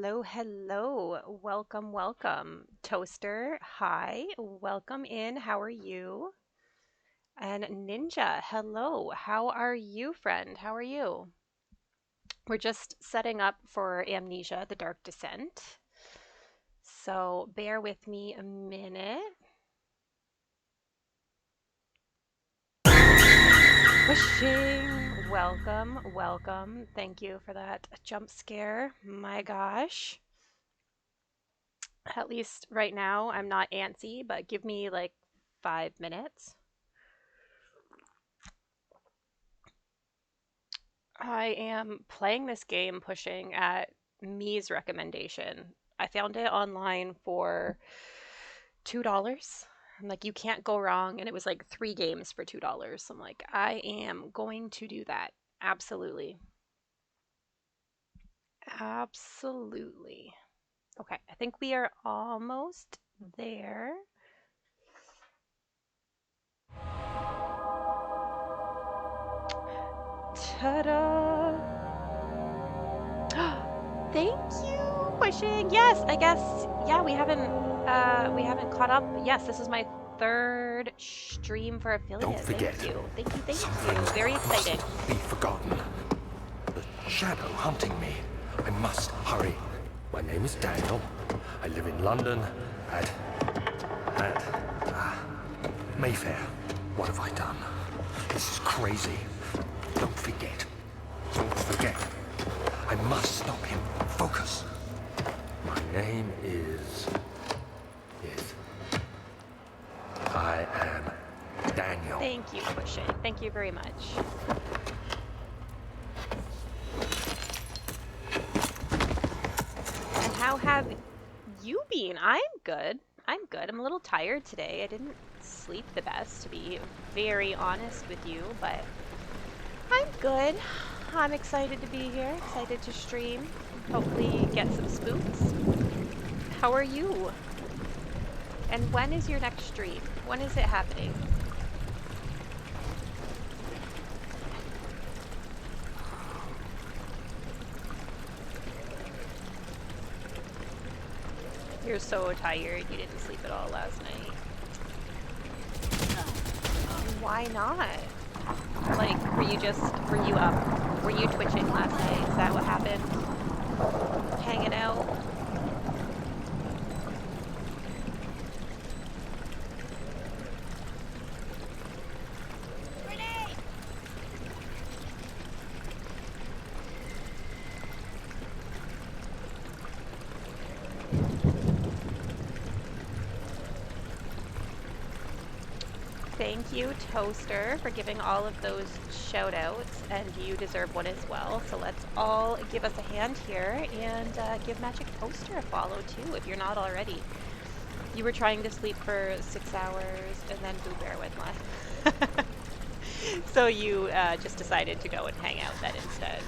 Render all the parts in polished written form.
Hello, hello. Welcome, welcome. Toaster, hi. Welcome in. How are you? And Ninja, hello. How are you, friend? How are you? We're just setting up for Amnesia, The Dark Descent. So bear with me a minute. Pushing. Welcome, welcome. Thank you for that jump scare. My gosh. At least right now, I'm not antsy, but give me like 5 minutes. I am playing this game pushing at me's recommendation. I found it online for $2. I'm like, you can't go wrong. And it was like 3 games for $2. I'm like, I am going to do that. Absolutely. Absolutely. Okay, I think we are almost there. Ta-da! Thank you, pushing. Yes, I guess. Yeah, we haven't caught up. Yes, this is my third stream for Don't affiliate. forget, Thank you. Thank you. Thank some you. things Very exciting. mustn't be forgotten. The shadow hunting me. I must hurry. My name is Daniel. I live in London at Mayfair. What have I done? This is crazy. Don't forget. Don't forget. I must stop him. Focus. My name is... I am Daniel. Thank you, pushing. Thank you very much. And how have you been? I'm good. I'm good. I'm a little tired today. I didn't sleep the best, to be very honest with you, but I'm good. I'm excited to be here, excited to stream, hopefully get some spooks. How are you? And when is your next stream? When is it happening? You're so tired, you didn't sleep at all last night. Why not? Like, were you up? Were you twitching last night? Is that what happened? Hanging out? Thank you, Toaster, for giving all of those shout outs, and you deserve one as well. So let's all give us a hand here and give Magic Toaster a follow too, if you're not already. You were trying to sleep for 6 hours, and then Boo Bear went live. So you just decided to go and hang out then instead.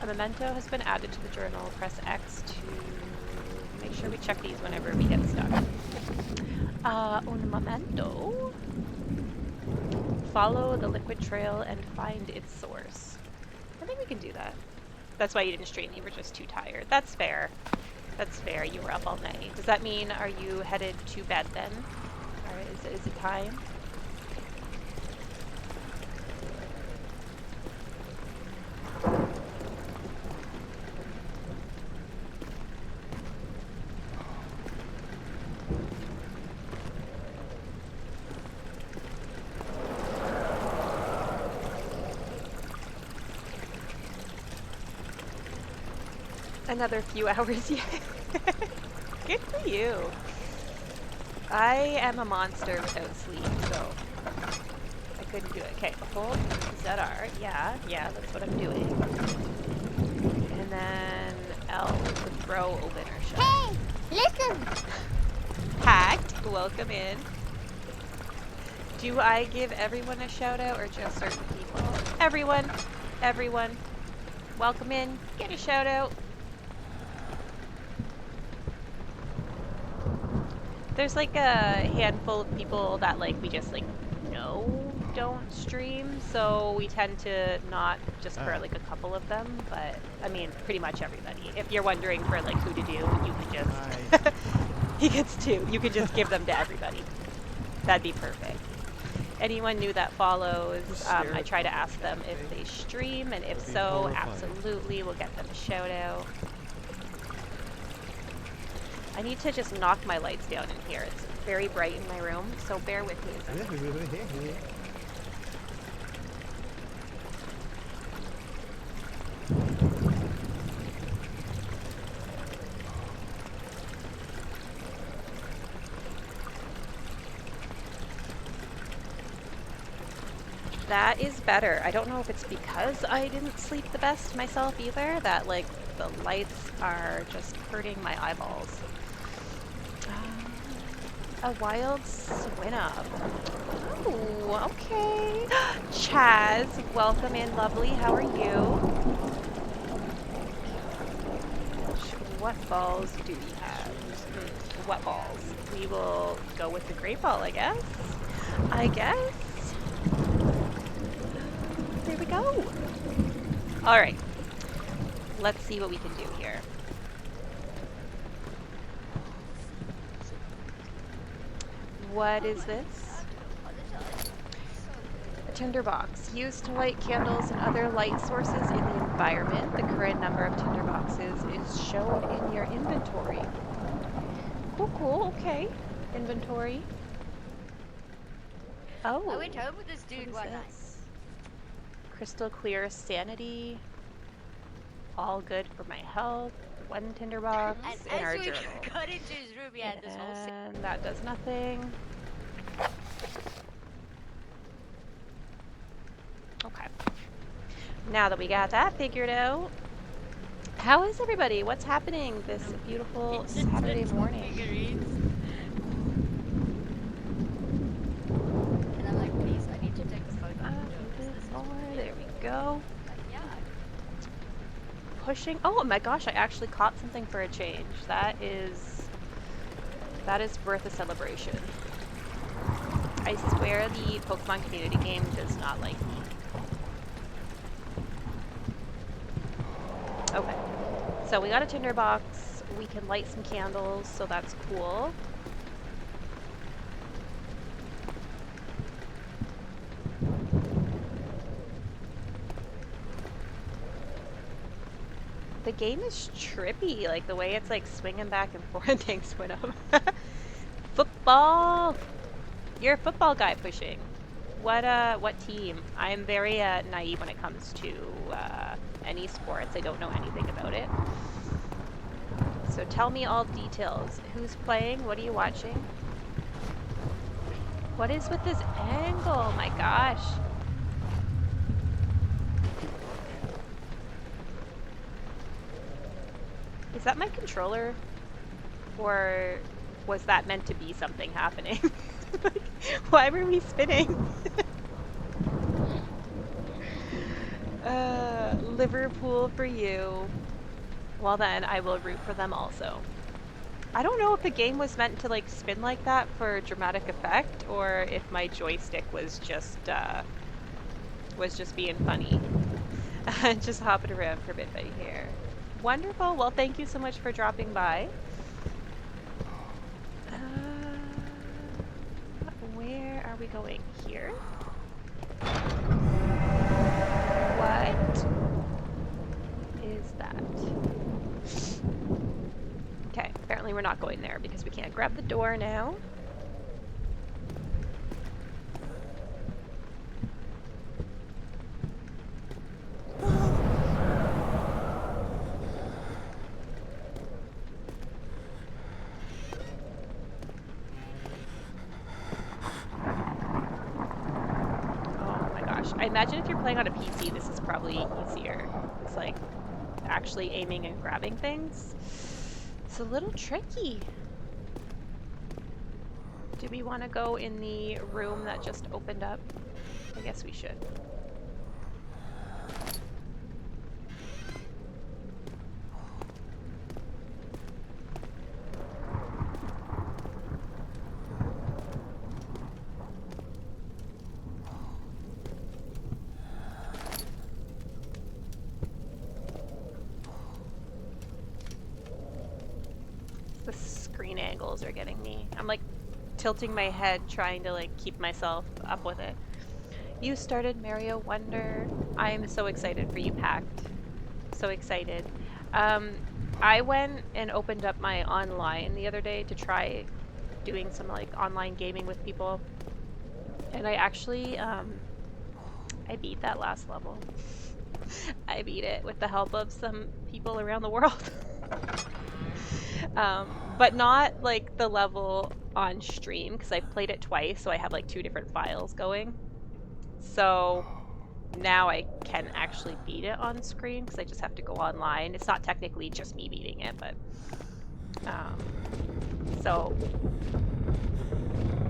A memento has been added to the journal. Press X to make sure we check these whenever we get stuck. Un momento. Follow the liquid trail and find its source. I think we can do that. That's why you didn't stream. You were just too tired. That's fair. That's fair. You were up all night. Does that mean, are you headed to bed then? Or is it time? Another few hours yet. Good for you. I am a monster without sleep, so I couldn't do it. Okay, hold ZR. Yeah, that's what I'm doing. And then L with the throw opener shot. Hey, listen! Hacked, welcome in. Do I give everyone a shout out or just certain people? Everyone. Welcome in. Get a shout out. There's like a handful of people that like we just like know don't stream, so we tend to not just for like a couple of them, but I mean pretty much everybody. If you're wondering for like who to do, you could just he gets two. You could just give them to everybody. That'd be perfect. Anyone new that follows, I try to ask them if they stream, and if so, absolutely, we'll get them a shout out. I need to just knock my lights down in here. It's very bright in my room, so bear with me a second. That is better. I don't know if it's because I didn't sleep the best myself either, that like the lights are just hurting my eyeballs. A wild Swinub. Oh, okay. Chaz, welcome in, lovely. How are you? What balls do we have? What balls? We will go with the great ball, I guess. There we go. All right. Let's see what we can do here. What is this? A tinderbox used to light candles and other light sources in the environment. The current number of tinderboxes is shown in your inventory. Cool, okay. Inventory. Oh. I went home with this dude one night. Crystal clear sanity. All good for my health. One tinderbox in our journal. Got into his room, he had this whole And that does nothing. Okay. Now that we got that figured out, how is everybody? What's happening this beautiful Saturday morning? And I'm like, please, I need to take a photo. There we go. Pushing. Oh my gosh, I actually caught something for a change. That is worth a celebration. I swear the Pokemon community game does not like me. Okay. So we got a tinderbox. We can light some candles, so that's cool. The game is trippy, like the way it's like swinging back and forth. Thanks, Swinub. Football! You're a football guy pushing. What team? I'm very naive when it comes to any sports. I don't know anything about it. So tell me all details. Who's playing? What are you watching? What is with this angle? Oh my gosh. Is that my controller? Or was that meant to be something happening? Like, why were we spinning? Liverpool for you. Well then, I will root for them also. I don't know if the game was meant to like spin like that for dramatic effect, or if my joystick was just being funny. Just hopping around for a bit right here. Wonderful. Well, thank you so much for dropping by. Where are we going? Here? What is that? Okay, apparently we're not going there because we can't grab the door now. I imagine if you're playing on a PC, this is probably easier. It's like actually aiming and grabbing things. It's a little tricky. Do we want to go in the room that just opened up? I guess we should. screen angles are getting me. I'm like tilting my head trying to like keep myself up with it. You started Mario Wonder. I'm so excited for you, Pact. So excited. Um, I went and opened up my online the other day to try doing some like online gaming with people, and I actually I beat that last level. I beat it with the help of some people around the world. But not like the level on stream because I've played it twice, so I have like two different files going. So now I can actually beat it on screen because I just have to go online. It's not technically just me beating it, but so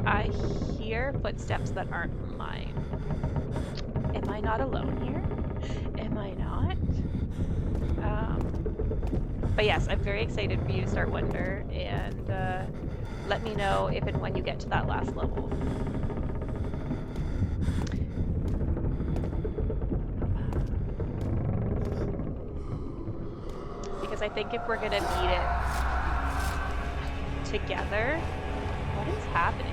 I hear footsteps that aren't mine. Am I not alone here? Am I not? But yes, I'm very excited for you to start Wonder, and let me know if and when you get to that last level. Because I think if we're gonna beat it together, what is happening?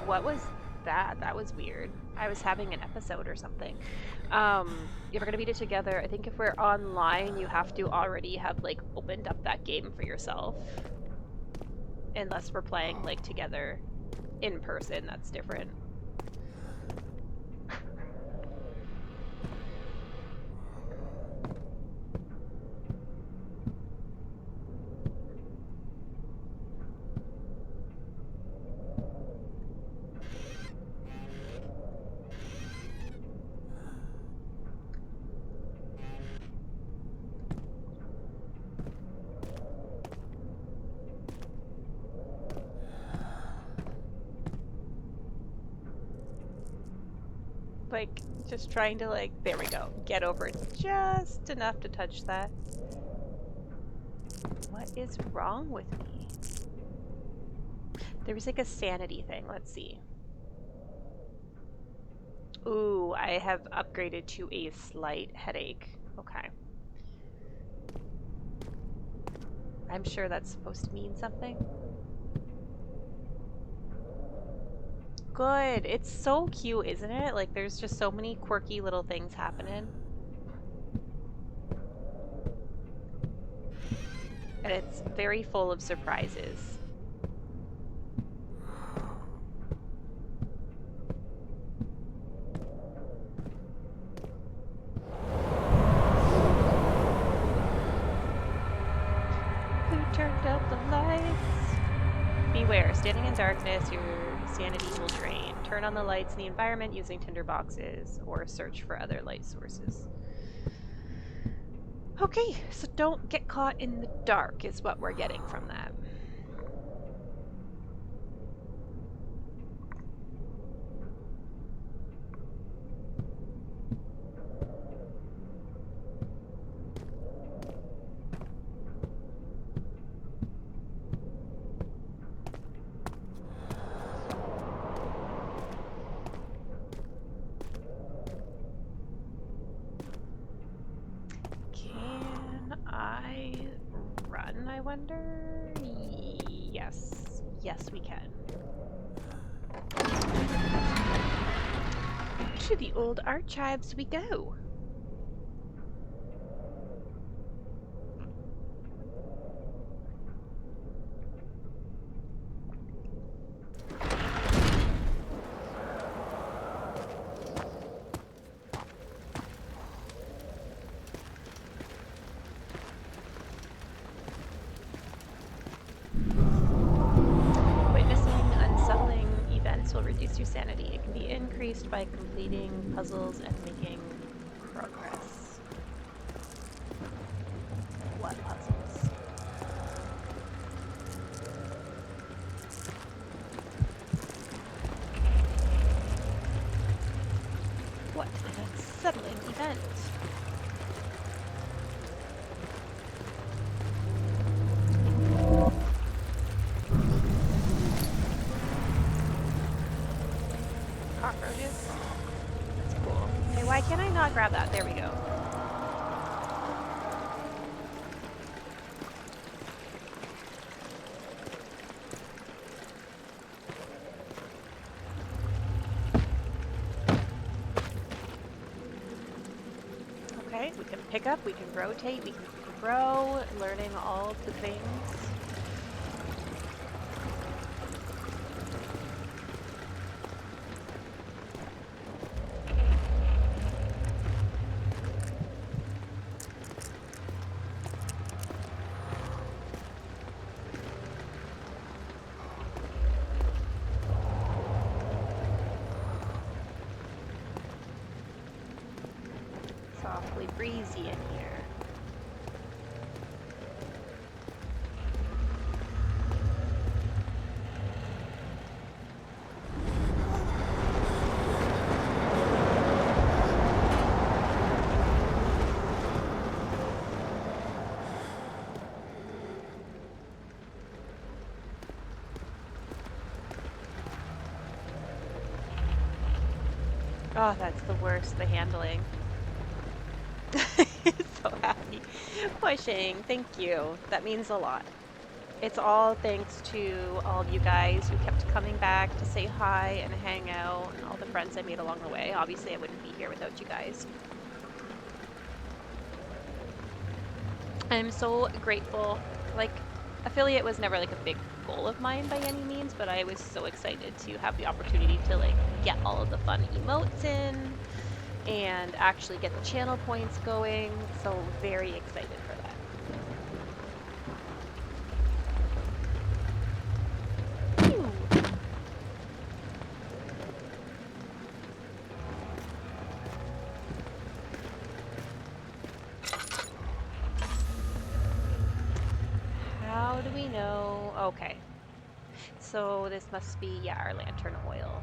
What was that? That was weird. I was having an episode or something. If we're gonna beat it together, I think if we're online, you have to already have like opened up that game for yourself. Unless we're playing like together in person, that's different. Like, just trying to like, there we go, get over just enough to touch that. What is wrong with me? There was like a sanity thing, let's see. Ooh, I have upgraded to a slight headache. Okay. I'm sure that's supposed to mean something. Good. It's so cute, isn't it? Like, there's just so many quirky little things happening. And it's very full of surprises. Who turned out the lights? Beware, standing in darkness, your sanity will drain. Turn on the lights in the environment using tinderboxes or search for other light sources. Okay, so don't get caught in the dark is what we're getting from that. Can I run, I wonder? Yes. Yes, we can. To the old archives we go. Will reduce your sanity. It can be increased by completing puzzles and making progress. What puzzles? What an unsettling event. Cockroaches. That's cool. Okay, why can't I not grab that? There we go. pick up, we can rotate, we can grow, learning all the things. Softly breezy in here. Oh, that's the worst, the handling. So happy. Pushing, thank you. That means a lot. It's all thanks to all of you guys who kept coming back to say hi and hang out, and all the friends I made along the way. Obviously, I wouldn't be here without you guys. I'm so grateful. Like, affiliate was never like a big goal of mine by any means, but I was so excited to have the opportunity to like get all of the fun emotes in and actually get the channel points going. So very excited for that. Phew. How do we know? Okay. So this must be, yeah, our lantern oil.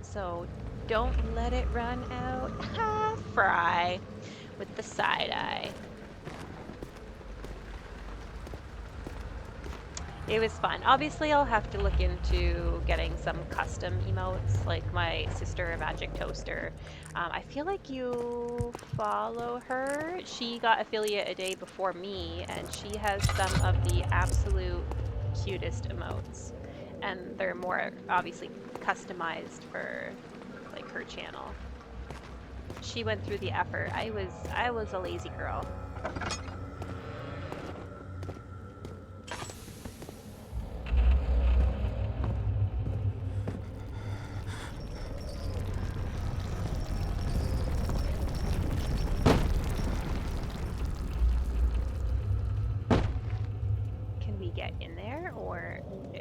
So don't let it run out. Ha! Fry with the side eye. It was fun. Obviously, I'll have to look into getting some custom emotes, like my sister Magic Toaster. I feel like you follow her. She got affiliate a day before me, and she has some of the absolute cutest emotes. And they're more obviously customized for like her channel. She went through the effort. I was a lazy girl. Can we get in there or no?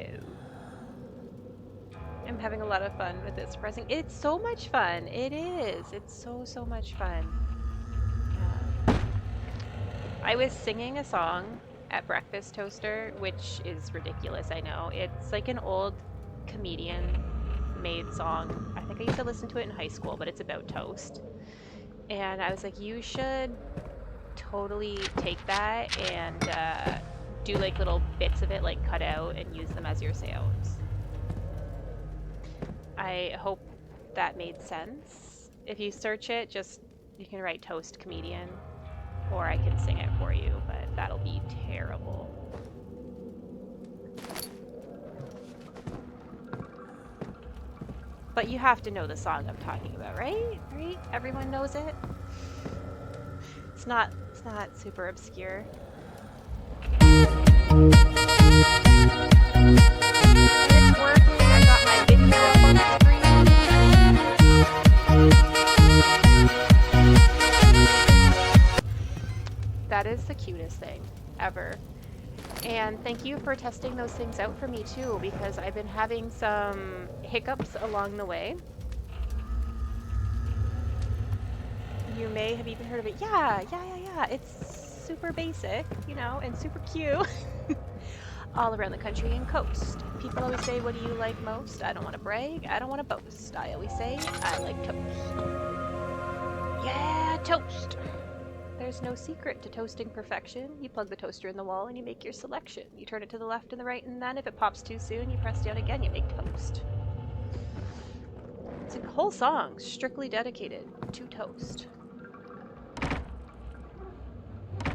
I'm having a lot of fun with it surprising. It's so much fun. It is. It's so much fun. I was singing a song at breakfast, Toaster, which is ridiculous, I know. It's like an old comedian made song. I think I used to listen to it in high school, but it's about toast. And I was like, you should totally take that and do like little bits of it, like cut out and use them as your sounds. I hope that made sense. If you search it, just you can write toast comedian, or I can sing it for you, but that'll be terrible. But you have to know the song I'm talking about, right? Right? Everyone knows it. It's not super obscure. It's working. I got my video up on the screen. That is the cutest thing ever. And thank you for testing those things out for me too, because I've been having some hiccups along the way. You may have even heard of it. Yeah. It's super basic, you know, and super cute. All around the country and coast. People always say, what do you like most? I don't want to brag. I don't want to boast. I always say, I like toast. Yeah, toast. There's no secret to toasting perfection. You plug the toaster in the wall and you make your selection. You turn it to the left and the right, and then if it pops too soon, you press down again, you make toast. It's a whole song strictly dedicated to toast.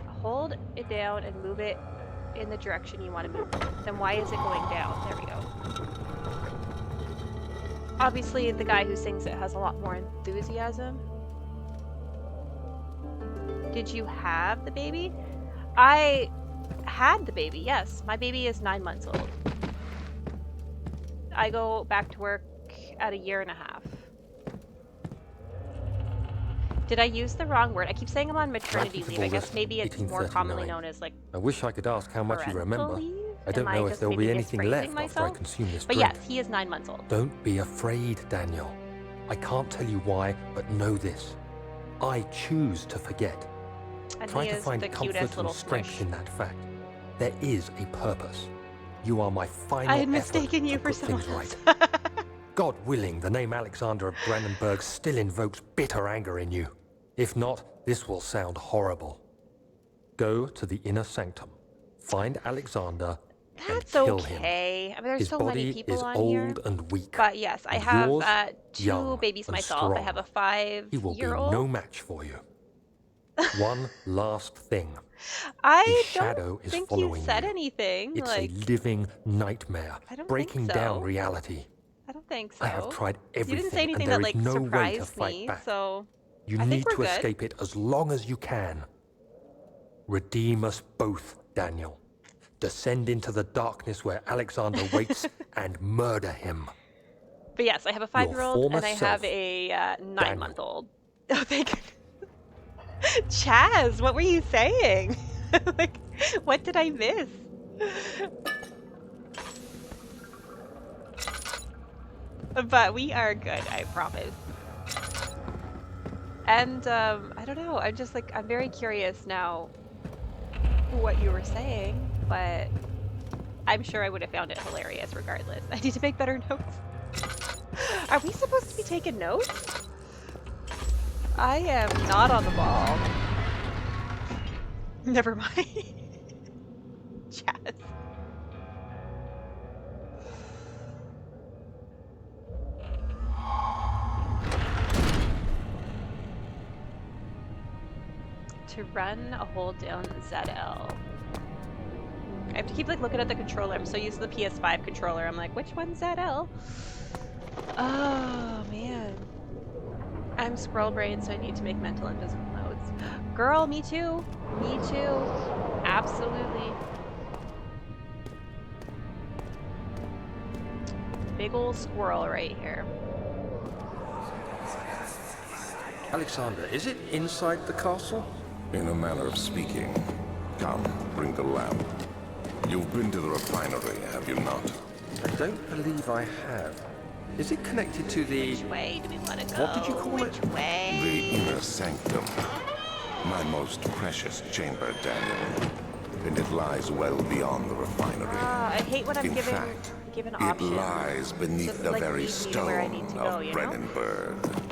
Hold it down and move it in the direction you want to move it. Then why is it going down? There we go. Obviously, the guy who sings it has a lot more enthusiasm. Did you have the baby? I had the baby, yes. My baby is 9 months old. I go back to work at a year and a half. Did I use the wrong word? I keep saying I'm on maternity 19th of leave. I guess August, maybe it's more commonly 1839. known as like I wish I could ask how much you parental remember. leave. I don't Am know I if just there'll be maybe anything misphrasing left after I myself? consume this But drink. yes, he is 9 months old. Don't be afraid, Daniel. I can't tell you why, but know this. I choose to forget. And Try he to is find the comfort cutest and little strength squish. in that fact. There is a purpose. You are my final I had effort mistaken you to for put someone things else. right. God willing, the name Alexander of Brandenburg still invokes bitter anger in you. If not, this will sound horrible. Go to the inner sanctum, find Alexander, and That's kill him. okay. I mean, there's His so many body people is on here. old and weak, But yes, I and have yours, 2 young babies and myself. I strong. have a He will be 5-year-old. no match for you. One last thing. The I don't shadow is think you following said you. anything. It's Like, a living nightmare, I don't think breaking down so. reality. I don't think I have so. tried You didn't say everything, and anything there that is like no way to surprised fight me, back. so You I think need we're to good. escape it as long as you can. Redeem us both, Daniel. Descend into the darkness where Alexander waits and murder him. But yes, I have a Your 5-year-old former and I have self, a Daniel. 9-month-old. Oh, thank you. Chaz, what were you saying? Like, what did I miss? But we are good, I promise. And I don't know. I'm just like I'm very curious now what you were saying, but I'm sure I would have found it hilarious regardless. I need to make better notes. Are we supposed to be taking notes? I am not on the ball. Never mind. Chaz. To run, hold down ZL. I have to keep like looking at the controller. I'm so used to the PS5 controller. I'm like, which one's ZL? Oh man. I'm scroll brain, so I need to make mental and physical notes. Girl, me too. Me too. Absolutely. Big ol' squirrel right here. Alexander, is it inside the castle? In a manner of speaking. Come, bring the lamp. You've been to the refinery, have you not? I don't believe I have. Is it connected to the... Which way do we want to go? What did you call Which it? way? The inner sanctum. My most precious chamber, Daniel. And it lies well beyond the refinery. I hate when I'm In given fact, given it options. lies beneath Doesn't, the like, very lead me to where I need stone to go, of you know? Brennenburg.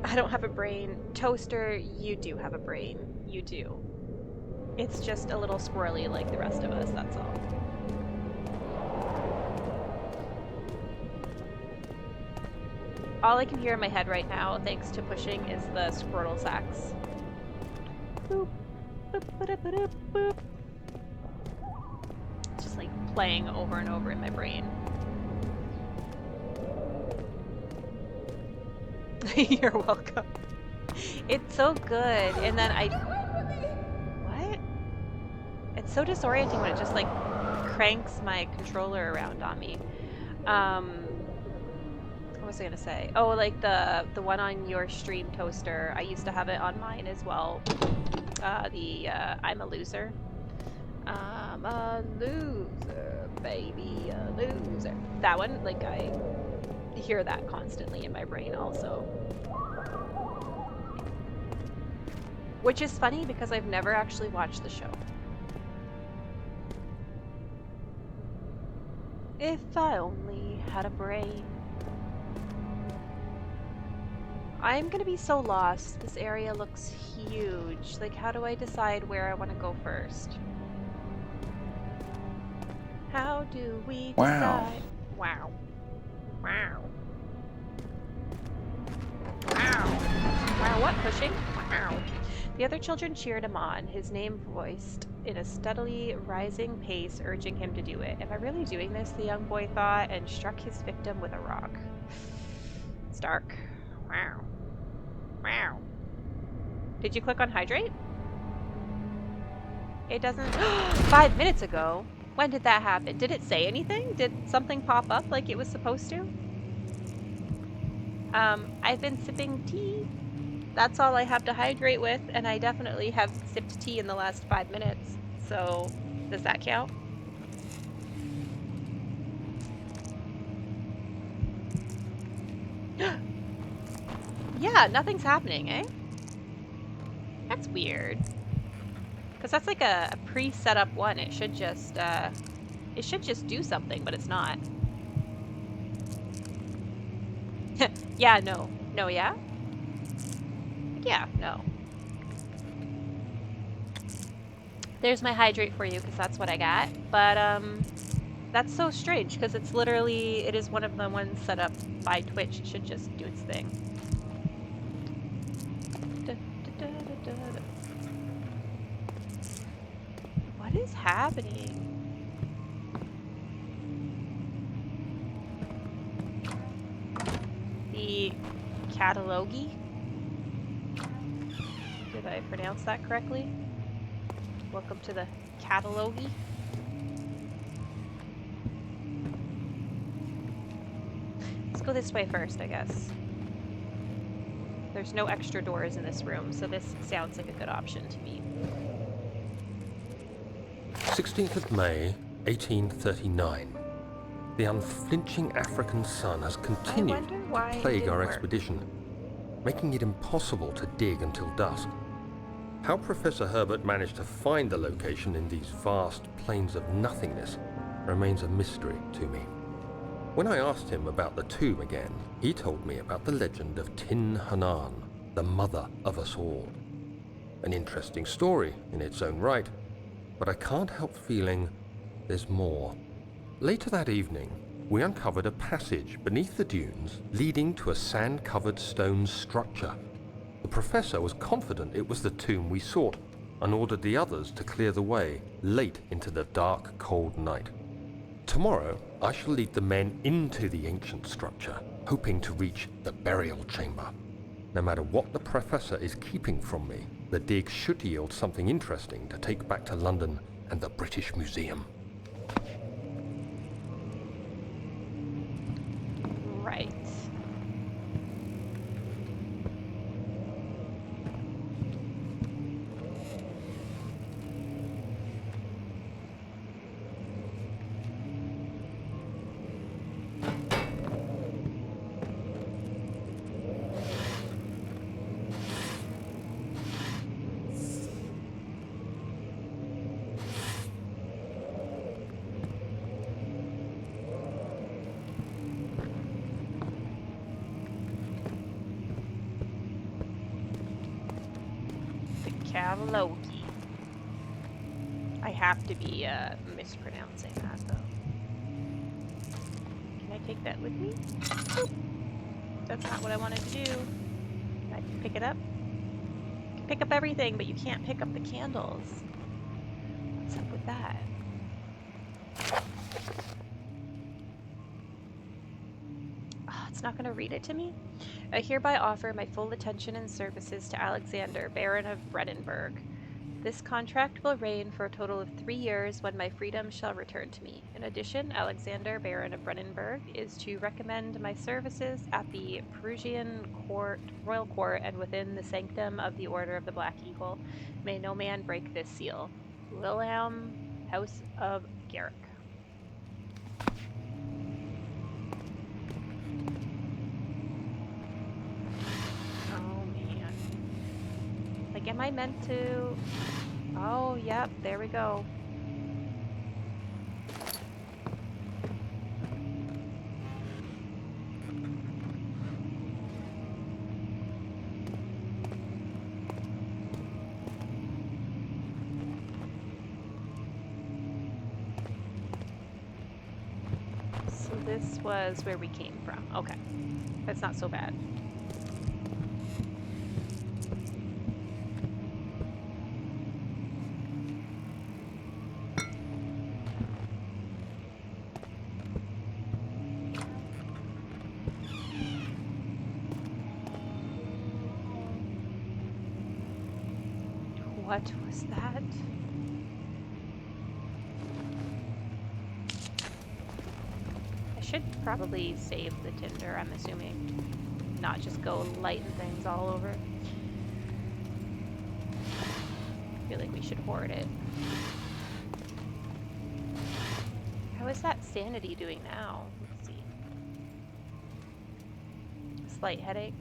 I don't have a brain. Toaster, you do have a brain. You do. It's just a little squirrely like the rest of us, that's all. All I can hear in my head right now, thanks to pushing, is the Squirtle sax. Boop, boop, boop, boop, boop. Just like playing over and over in my brain. You're welcome. It's so good, and then what? It's so disorienting when it just like cranks my controller around on me. What was I gonna say? Oh, like the one on your stream, Toaster. I used to have it on mine as well. I'm a loser. I'm a loser, baby, a loser. That one, like I hear that constantly in my brain also. Which is funny because I've never actually watched the show. If I only had a brain. I'm gonna be so lost. This area looks huge. Like, how do I decide where I want to go first? How do we decide? Wow. Wow. Wow. Wow, what? Pushing? Wow. The other children cheered him on, his name voiced in a steadily rising pace, urging him to do it. Am I really doing this? The young boy thought, and struck his victim with a rock. It's dark. Wow. Wow. Did you click on hydrate? It doesn't. 5 minutes ago? When did that happen? Did it say anything? Did something pop up like it was supposed to? I've been sipping tea. That's all I have to hydrate with, and I definitely have sipped tea in the last 5 minutes. So, does that count? Yeah, nothing's happening, eh? That's weird. Because that's like a pre-set up one. It should just do something, but it's not. Yeah, no. No, yeah? Like, yeah, no. There's my hydrate for you, because that's what I got. But, that's so strange, because it is one of the ones set up by Twitch. It should just do its thing. Da, da, da, da, da. What is happening? The catalogy? Did I pronounce that correctly? Welcome to the catalogy. Let's go this way first, I guess. There's no extra doors in this room, so this sounds like a good option to me. 16th of May, 1839. The unflinching African sun has continued to plague our expedition, making it impossible to dig until dusk. How Professor Herbert managed to find the location in these vast plains of nothingness remains a mystery to me. When I asked him about the tomb again, he told me about the legend of Tin Hanan, the mother of us all. An interesting story in its own right, but I can't help feeling there's more. Later that evening, we uncovered a passage beneath the dunes leading to a sand-covered stone structure. The professor was confident it was the tomb we sought and ordered the others to clear the way late into the dark, cold night. Tomorrow, I shall lead the men into the ancient structure, hoping to reach the burial chamber. No matter what the professor is keeping from me, the dig should yield something interesting to take back to London and the British Museum. Right. Catalogy. I have to be mispronouncing that though. Can I take that with me? Boop. That's not what I wanted to do. Can I pick it up? You can pick up everything, but you can't pick up the candles. What's up with that? Oh, it's not going to read it to me? I hereby offer my full attention and services to Alexander, Baron of Brennenburg. This contract will reign for a total of 3 years when my freedom shall return to me. In addition, Alexander, Baron of Brennenburg, is to recommend my services at the Perugian Royal Court and within the sanctum of the Order of the Black Eagle. May no man break this seal. Wilhelm, House of Garrick. Oh man. Like, am I meant to... Oh, yep, there we go. So this was where we came from. Okay. That's not so bad. What was that? I should probably save the tinder, I'm assuming. Not just go lighting things all over. I feel like we should hoard it. How is that sanity doing now? Let's see. Slight headache.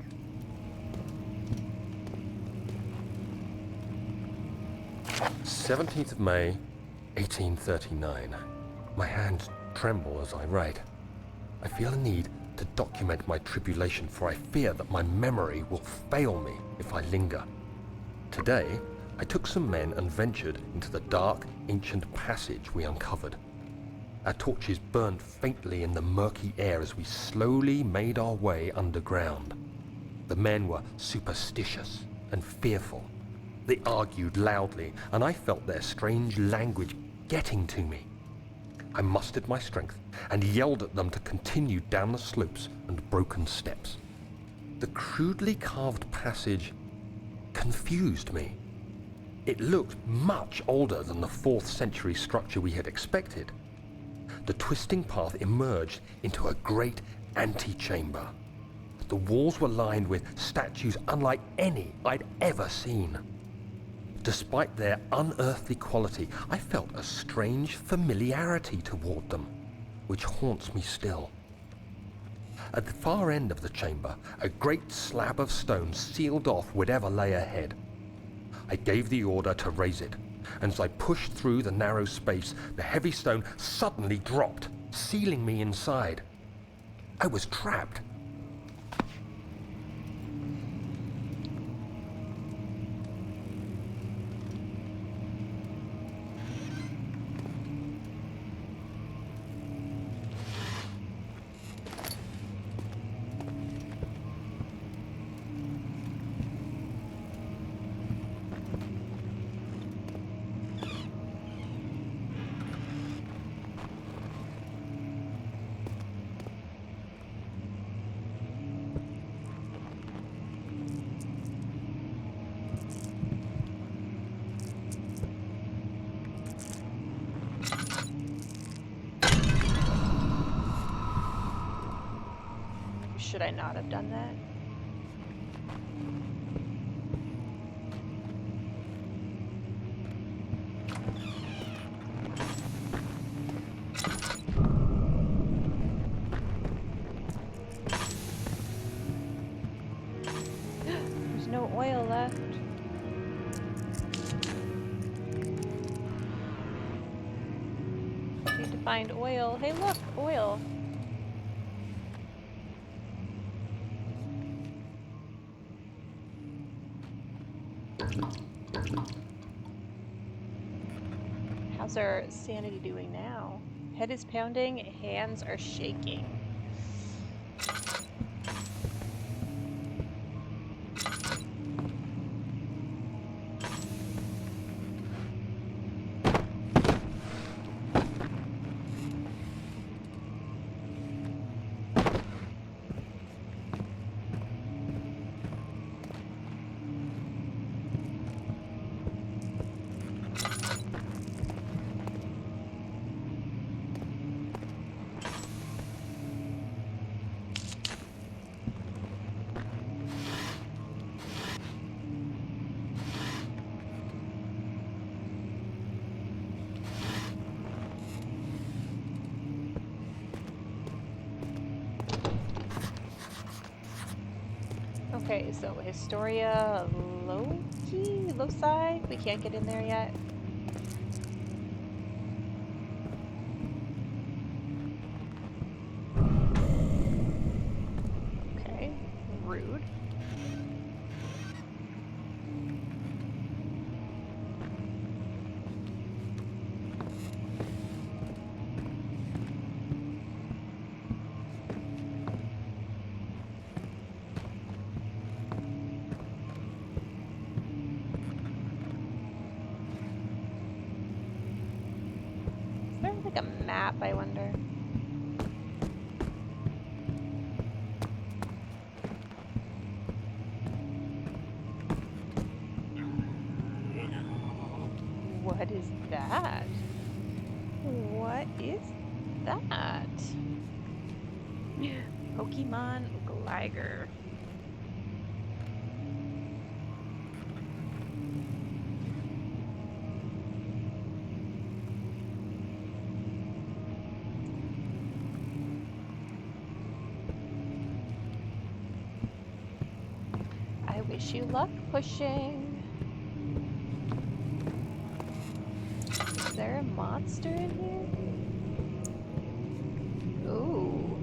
17th of May, 1839. My hands tremble as I write. I feel a need to document my tribulation, for I fear that my memory will fail me if I linger. Today, I took some men and ventured into the dark, ancient passage we uncovered. Our torches burned faintly in the murky air as we slowly made our way underground. The men were superstitious and fearful. They argued loudly, and I felt their strange language getting to me. I mustered my strength and yelled at them to continue down the slopes and broken steps. The crudely carved passage confused me. It looked much older than the 4th century structure we had expected. The twisting path emerged into a great antechamber. The walls were lined with statues unlike any I'd ever seen. Despite their unearthly quality, I felt a strange familiarity toward them, which haunts me still. At the far end of the chamber, a great slab of stone sealed off whatever lay ahead. I gave the order to raise it, and as I pushed through the narrow space, the heavy stone suddenly dropped, sealing me inside. I was trapped. Should I not have done that? There's no oil left. Need to find oil. Hey, look, oil. How's our sanity doing now? Head is pounding, hands are shaking. Okay, so Historia Loci? We can't get in there yet. Okay, rude. Is there like a map, I wonder? What is that? What is that? Pokemon Gligar. I wish you luck pushing. Is there a monster in here? Ooh.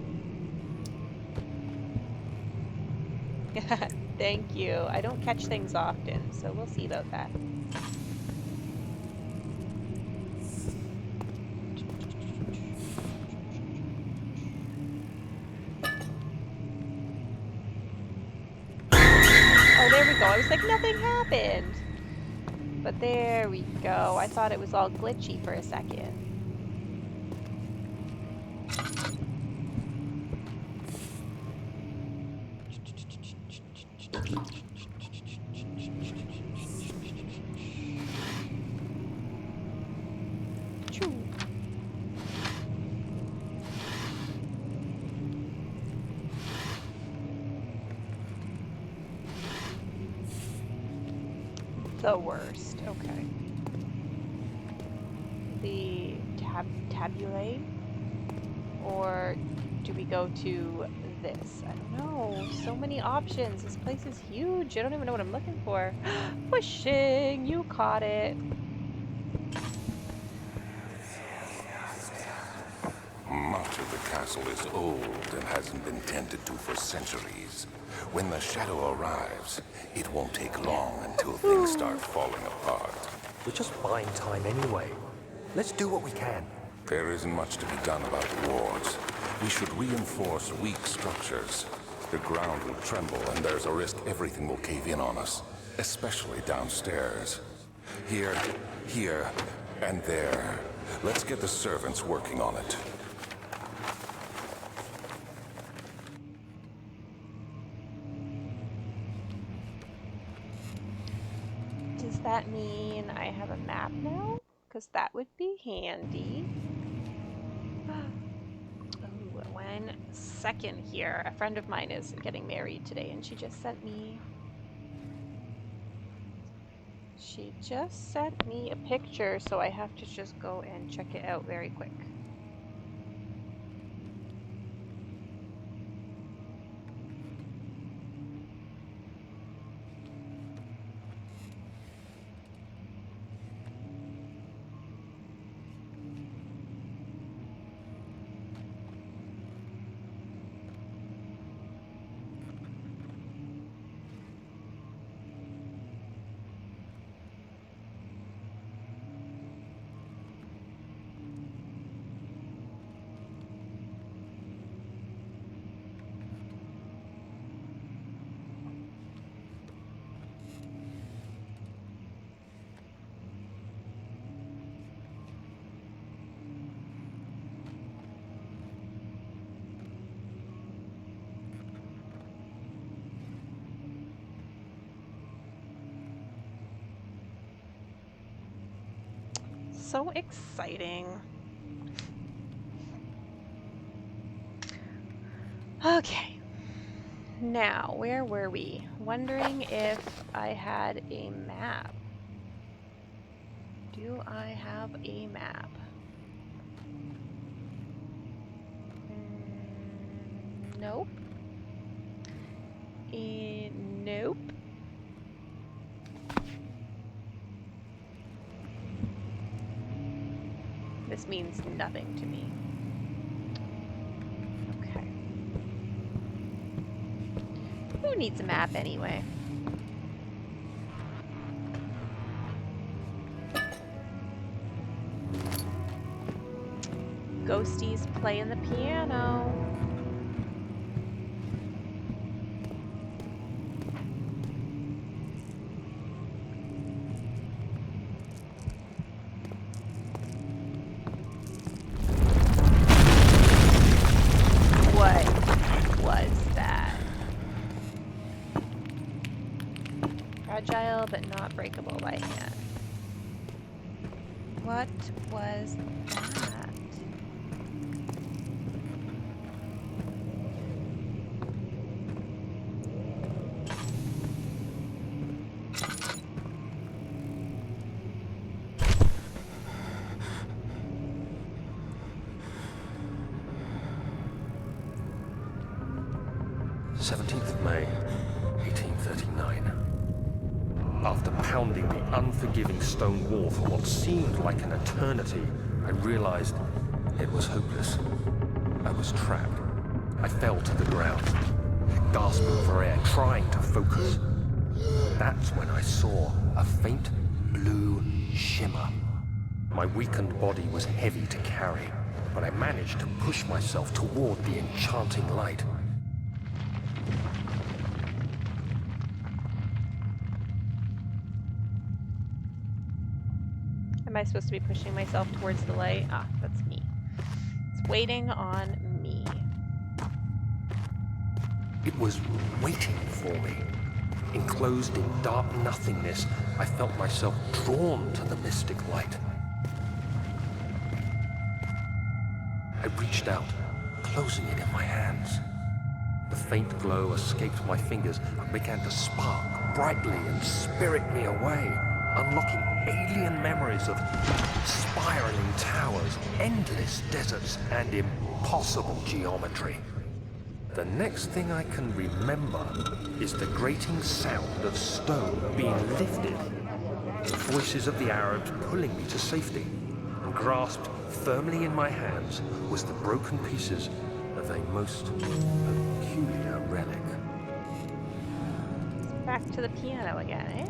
Thank you. I don't catch things often, so we'll see about that. Oh, there we go. I was like, nothing happened. But there we go. I thought it was all glitchy for a second. Choo. The worst. Okay. The tabule? Or do we go to this? I don't know. So many options. This place is huge. I don't even know what I'm looking for. Pushing! You caught it. Much of the castle is old and hasn't been tended to for centuries. When the shadow arrives, it won't take long until things start falling apart. We're just buying time anyway. Let's do what we can. There isn't much to be done about the wards. We should reinforce weak structures. The ground will tremble and there's a risk everything will cave in on us, especially downstairs. Here, and there. Let's get the servants working on it. Does that mean I have a map now? Because that would be handy. Oh, 1 second here. A friend of mine is getting married today and she just sent me a picture, so I have to just go and check it out very quick. So exciting. Okay. Now, where were we? Wondering if I had a map. Do I have a map? Nope. Nope. This means nothing to me. Okay. Who needs a map anyway? Ghosties playing the piano. What was that? Fragile but not breakable by hand. What was that? May 1839. After pounding the unforgiving stone wall for what seemed like an eternity, I realized it was hopeless. I was trapped. I fell to the ground, gasping for air, trying to focus. That's when I saw a faint blue shimmer. My weakened body was heavy to carry, but I managed to push myself toward the enchanting light. Am I supposed to be pushing myself towards the light? Ah, that's me. It's waiting on me. It was waiting for me. Enclosed in dark nothingness, I felt myself drawn to the mystic light. I reached out, closing it in my hands. The faint glow escaped my fingers and began to spark brightly and spirit me away, unlocking alien memories of spiraling towers, endless deserts, and impossible geometry. The next thing I can remember is the grating sound of stone being lifted, the voices of the Arabs pulling me to safety, and grasped firmly in my hands was the broken pieces of a most peculiar relic. Back to the piano again, eh?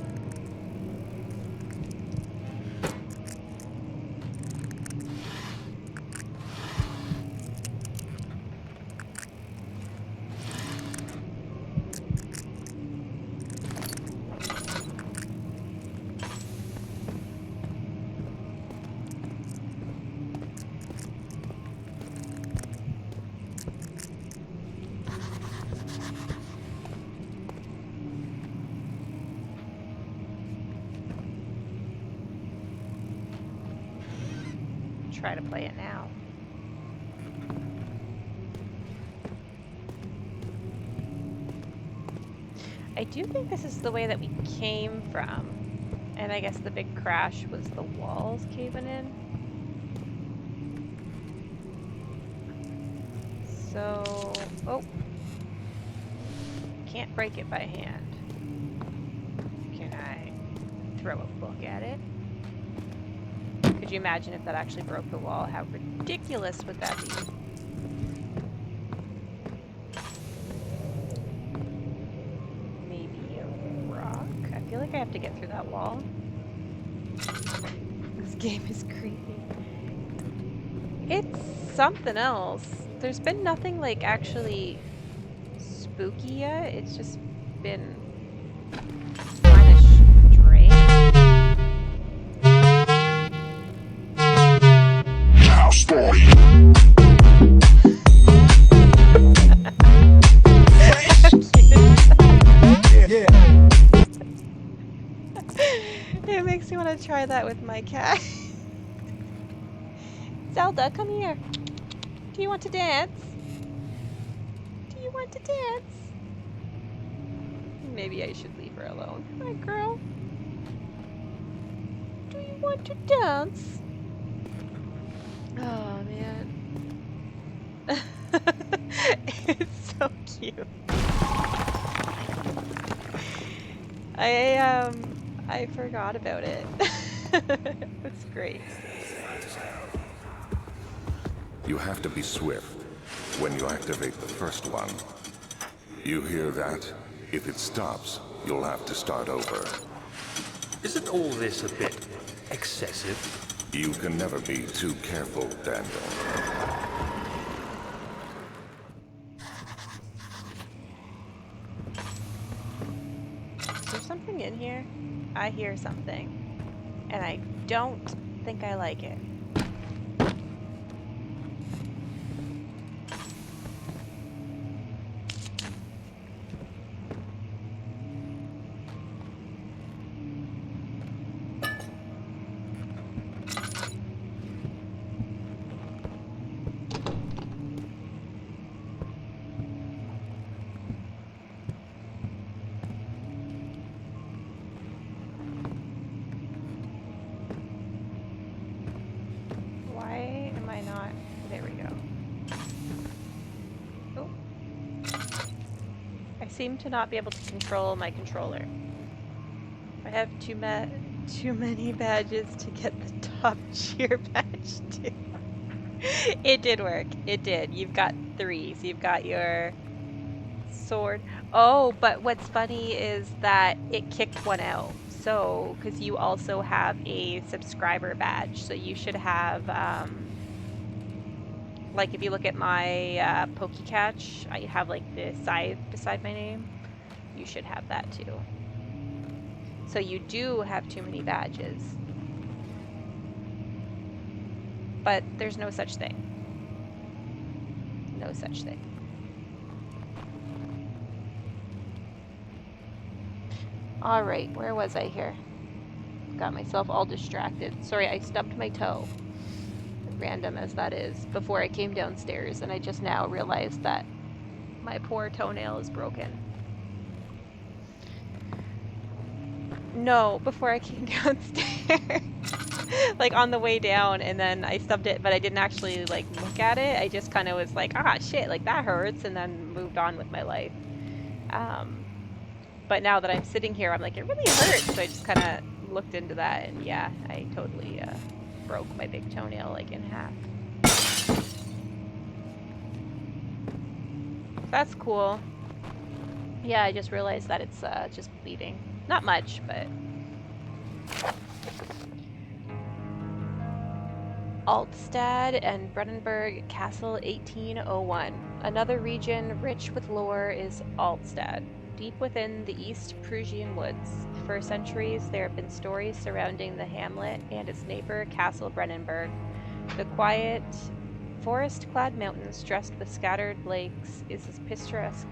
Try to play it now. I do think this is the way that we came from. And I guess the big crash was the walls caving in. So, oh. Can't break it by hand. Can I throw a book at it? Could you imagine if that actually broke the wall? How ridiculous would that be? Maybe a rock? I feel like I have to get through that wall. This game is creepy. It's something else. There's been nothing like actually spooky yet. It's just been kind of strange. Story. It makes me want to try that with my cat. Zelda, come here. Do you want to dance? Do you want to dance? Maybe I should leave her alone. Hi, girl. Do you want to dance? Oh, man. It's so cute. I forgot about it. It's great. You have to be swift when you activate the first one. You hear that? If it stops, you'll have to start over. Isn't all this a bit excessive? You can never be too careful, Daniel. Is there something in here? I hear something. And I don't think I like it. Why am I not? There we go. Oh. I seem to not be able to control my controller. I have too many badges to get the top cheer badge too. It did work. It did. You've got 3. So you've got your sword. Oh, but what's funny is that it kicked one out. So, because you also have a subscriber badge, so you should have, like if you look at my PokeCatch, I have like the scythe beside my name. You should have that too. So you do have too many badges. But there's no such thing. No such thing. All right, where was I here? Got myself all distracted. Sorry, I stubbed my toe. Random as that is, before I came downstairs, and I just now realized that my poor toenail is broken. No, before I came downstairs. Like on the way down, and then I stubbed it, but I didn't actually like look at it. I just kind of was like, ah, shit, like that hurts, and then moved on with my life. But now that I'm sitting here, I'm like, it really hurts. So I just kind of looked into that, and yeah, I totally broke my big toenail like in half. That's cool. Yeah, I just realized that it's just bleeding. Not much, but... Altstad and Brennenburg Castle 1801. Another region rich with lore is Altstad, deep within the East Prussian woods. For centuries, there have been stories surrounding the hamlet and its neighbor, Castle Brennenburg. The quiet, forest-clad mountains dressed with scattered lakes is as picturesque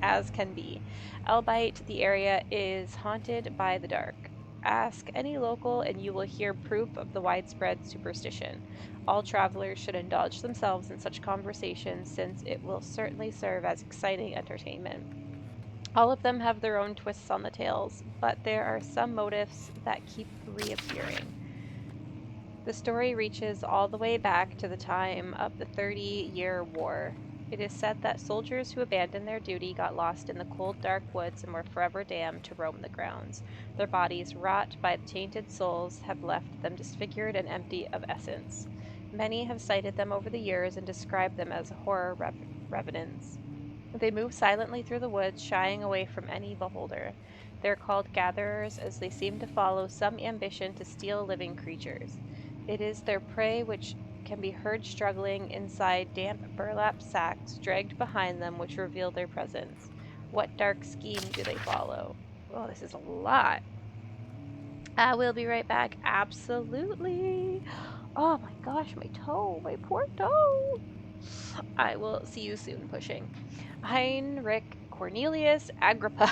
as can be, albeit the area is haunted by the dark. Ask any local and you will hear proof of the widespread superstition. All travelers should indulge themselves in such conversations since it will certainly serve as exciting entertainment. All of them have their own twists on the tales, but there are some motifs that keep reappearing. The story reaches all the way back to the time of the 30-Year War. It is said that soldiers who abandoned their duty got lost in the cold, dark woods and were forever damned to roam the grounds. Their bodies, wrought by the tainted souls, have left them disfigured and empty of essence. Many have cited them over the years and described them as horror revenants. They move silently through the woods, shying away from any beholder. They're called gatherers as they seem to follow some ambition to steal living creatures. It is their prey which can be heard struggling inside damp burlap sacks dragged behind them which reveal their presence. What dark scheme do they follow? Oh, this is a lot. I will be right back. Absolutely. Oh my gosh, my toe, my poor toe. I will see you soon, pushing. Heinrich Cornelius Agrippa,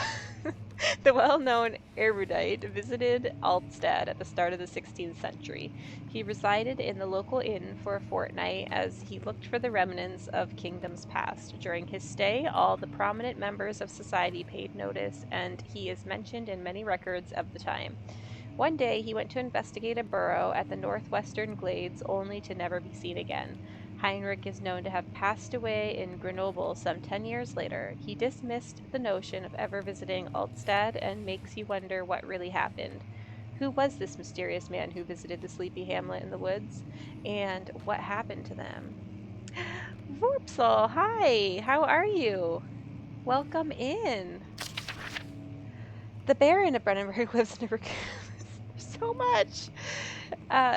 the well-known erudite, visited Altstadt at the start of the 16th century. He resided in the local inn for a fortnight as he looked for the remnants of kingdoms past. During his stay, all the prominent members of society paid notice, and he is mentioned in many records of the time. One day he went to investigate a burrow at the northwestern glades only to never be seen again. Heinrich is known to have passed away in Grenoble some 10 years later. He dismissed the notion of ever visiting Altstadt and makes you wonder what really happened. Who was this mysterious man who visited the sleepy hamlet in the woods? And what happened to them? Vorpsel, hi! How are you? Welcome in. The Baron of Brennenburg lives in a so much.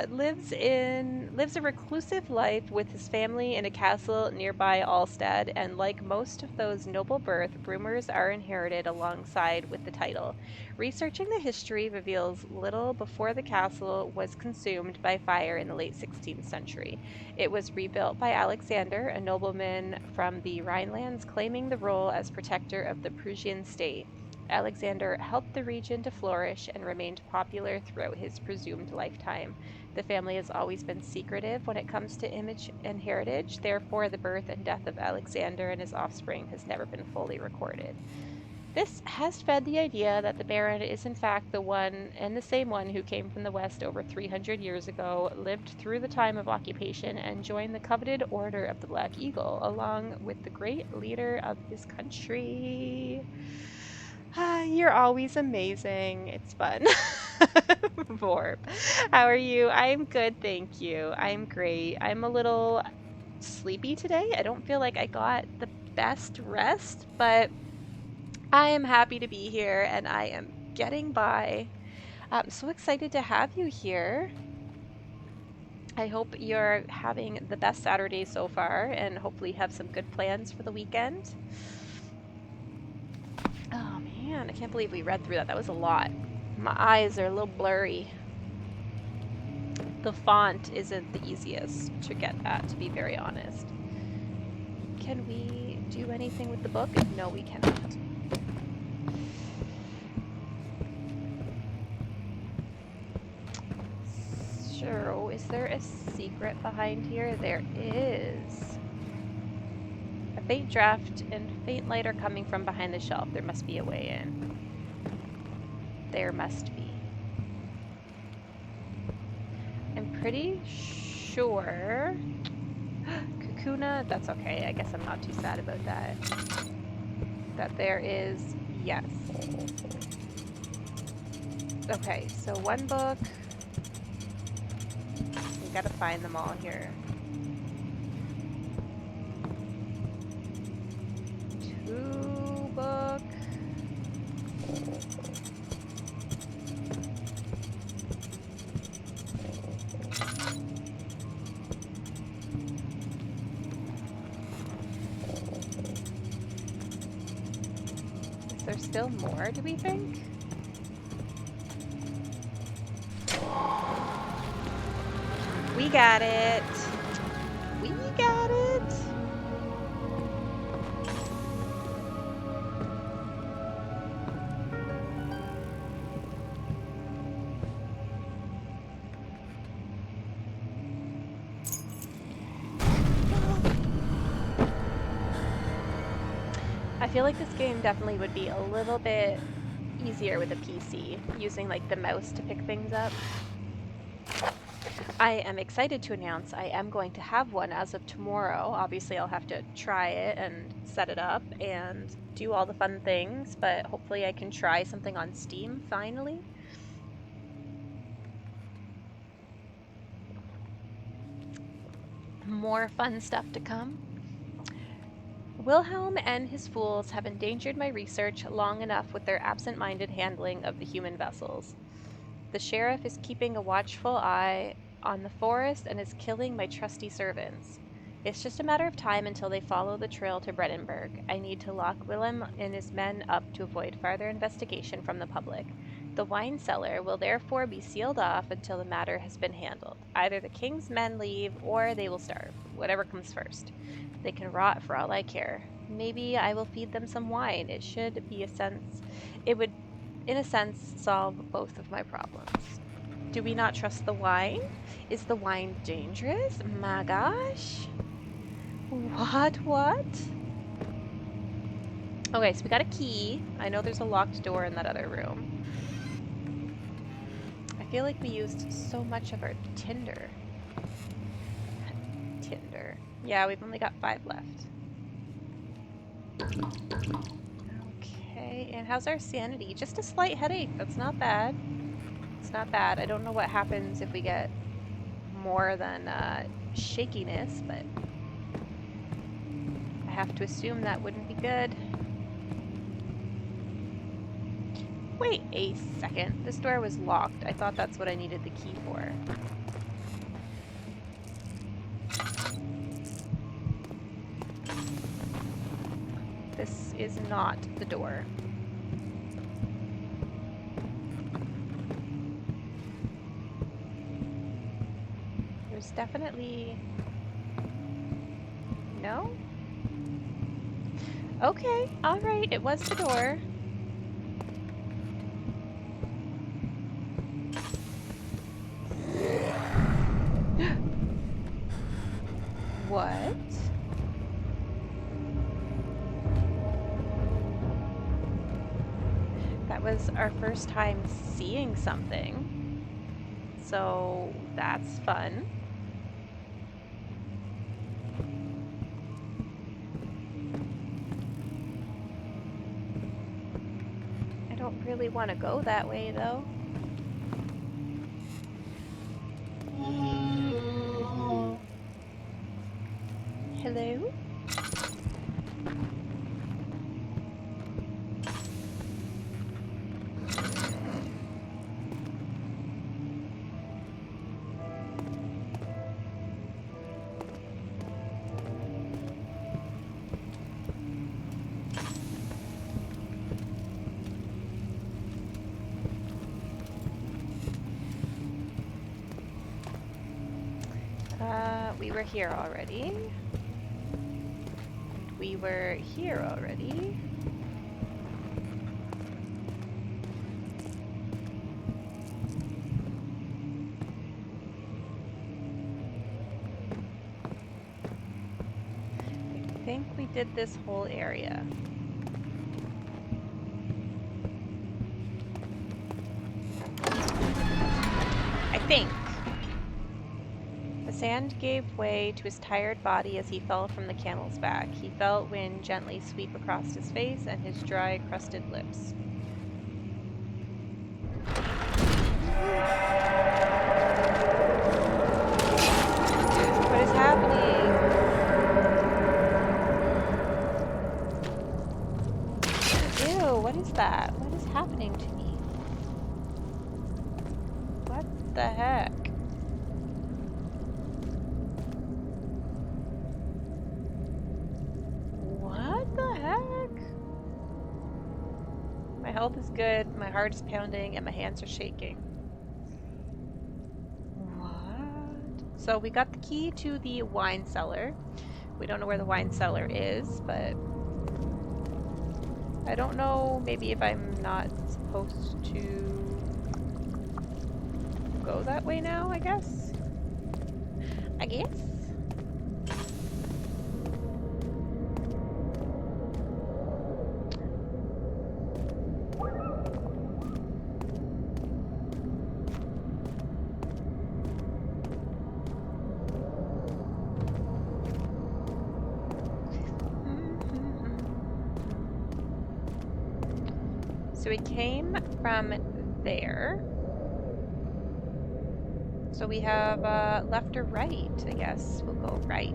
Lives a reclusive life with his family in a castle nearby Alstad, and like most of those noble birth, rumors are inherited alongside with the title. Researching the history reveals little before the castle was consumed by fire in the late 16th century. It was rebuilt by Alexander, a nobleman from the Rhinelands, claiming the role as protector of the Prussian state. Alexander helped the region to flourish and remained popular throughout his presumed lifetime. The family has always been secretive when it comes to image and heritage, therefore, the birth and death of Alexander and his offspring has never been fully recorded. This has fed the idea that the Baron is in fact the one and the same one who came from the West over 300 years ago, lived through the time of occupation, and joined the coveted Order of the Black Eagle, along with the great leader of his country. You're always amazing. It's fun. Vorp. How are you? I'm good, thank you. I'm great. I'm a little sleepy today. I don't feel like I got the best rest, but I am happy to be here and I am getting by. I'm so excited to have you here. I hope you're having the best Saturday so far and hopefully have some good plans for the weekend. Oh man, I can't believe we read through that. That was a lot. My eyes are a little blurry. The font isn't the easiest to get at, to be very honest. Can we do anything with the book? No, we cannot. Sure, is there a secret behind here? There is. A faint draft and faint light are coming from behind the shelf. There must be a way in. There must be. I'm pretty sure... Kakuna? That's okay. I guess I'm not too sad about that. That there is... Yes. Okay, so one book... We gotta find them all here. 2 book. Is there still more, do we think? We got it. We got it. I feel like this game definitely would be a little bit easier with a PC, using like the mouse to pick things up. I am excited to announce I am going to have one as of tomorrow. Obviously, I'll have to try it and set it up and do all the fun things, but hopefully I can try something on Steam finally. More fun stuff to come. Wilhelm and his fools have endangered my research long enough with their absent-minded handling of the human vessels. The sheriff is keeping a watchful eye on the forest and is killing my trusty servants. It's just a matter of time until they follow the trail to Brennenburg. I need to lock Willem and his men up to avoid further investigation from the public. The wine cellar will therefore be sealed off until the matter has been handled. Either the king's men leave or they will starve, whatever comes first. They can rot for all I care. Maybe I will feed them some wine. It would, in a sense, solve both of my problems. Do we not trust the wine? Is the wine dangerous? My gosh. What? Okay, so we got a key. I know there's a locked door in that other room. I feel like we used so much of our tinder. Yeah, we've only got 5 left. Okay, and how's our sanity? Just a slight headache. That's not bad. It's not bad. I don't know what happens if we get more than shakiness, but I have to assume that wouldn't be good. Wait a second. This door was locked. I thought that's what I needed the key for. This is not the door. There's definitely... No? Okay, alright, it was the door. What? That was our first time seeing something. So that's fun. I don't really want to go that way though. Hello? We were here already. We were here already. I think we did this whole area. I think. The sand gave way to his tired body as he fell from the camel's back. He felt wind gently sweep across his face and his dry, crusted lips. What is happening? Ew, what is that? What is happening to me? What the heck? What the heck? My health is good, my heart is pounding, and my hands are shaking. What? So we got the key to the wine cellar. We don't know where the wine cellar is, but I don't know maybe if I'm not supposed to go that way now, I guess? I guess? So we came from there. So we have left or right, I guess. We'll go right.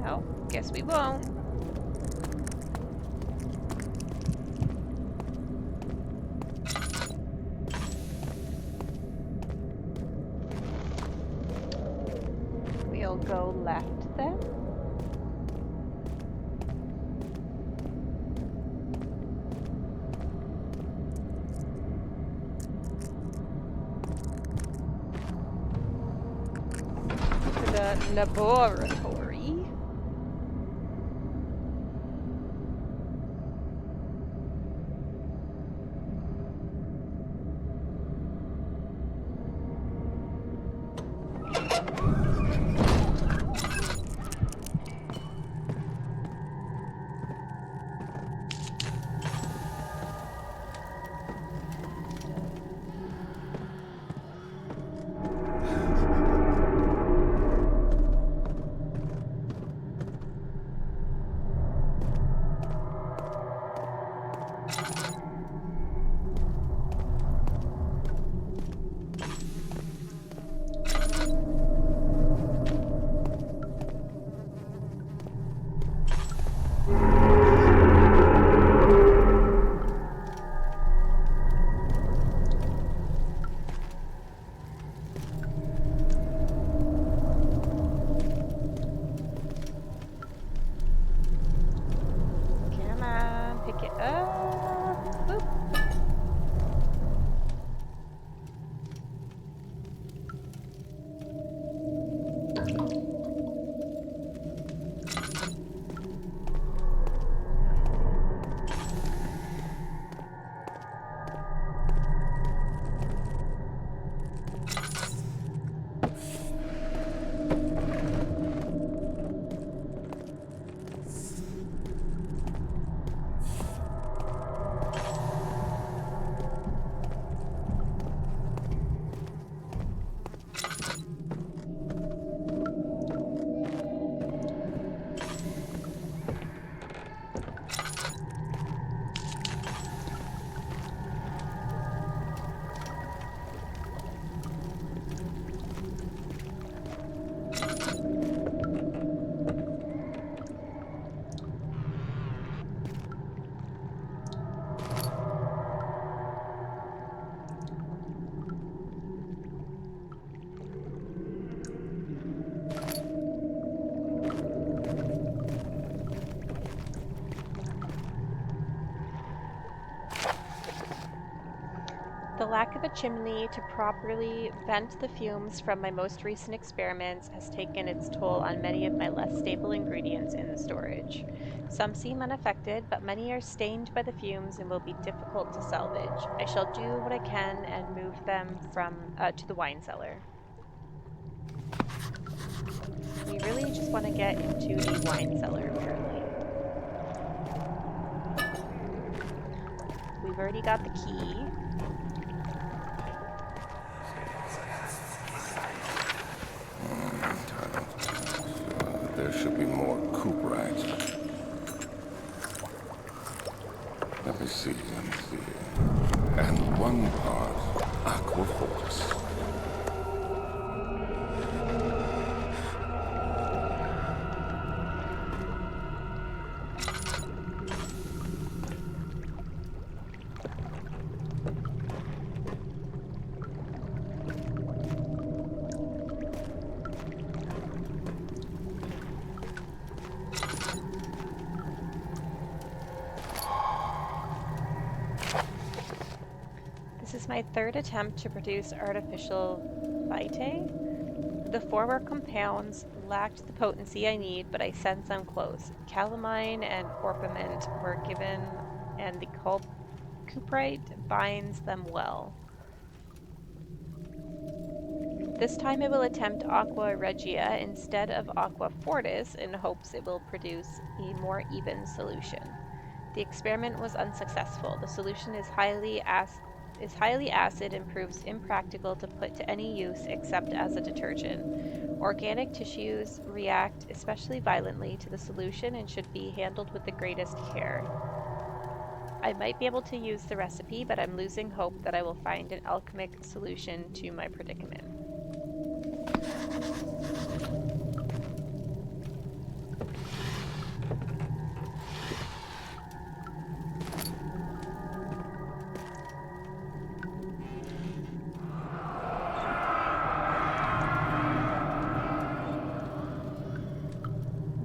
No, guess we won't. We'll go left then. To the laboratory. lack of a chimney to properly vent the fumes from my most recent experiments has taken its toll on many of my less stable ingredients in the storage. Some seem unaffected, but many are stained by the fumes and will be difficult to salvage. I shall do what I can and move them to the wine cellar. We really just want to get into the wine cellar, apparently. We've already got the key. There should be more coop racks. Let me see. And one part aqua fortis. This is my third attempt to produce artificial vitae. The former compounds lacked the potency I need, but I sense I'm close. Calamine and orpiment were given, and the cuprite binds them well. This time I will attempt aqua regia instead of aqua fortis in hopes it will produce a more even solution. The experiment was unsuccessful. The solution is highly acid and proves impractical to put to any use except as a detergent. Organic tissues react especially violently to the solution and should be handled with the greatest care. I might be able to use the recipe, but I'm losing hope that I will find an alchemic solution to my predicament.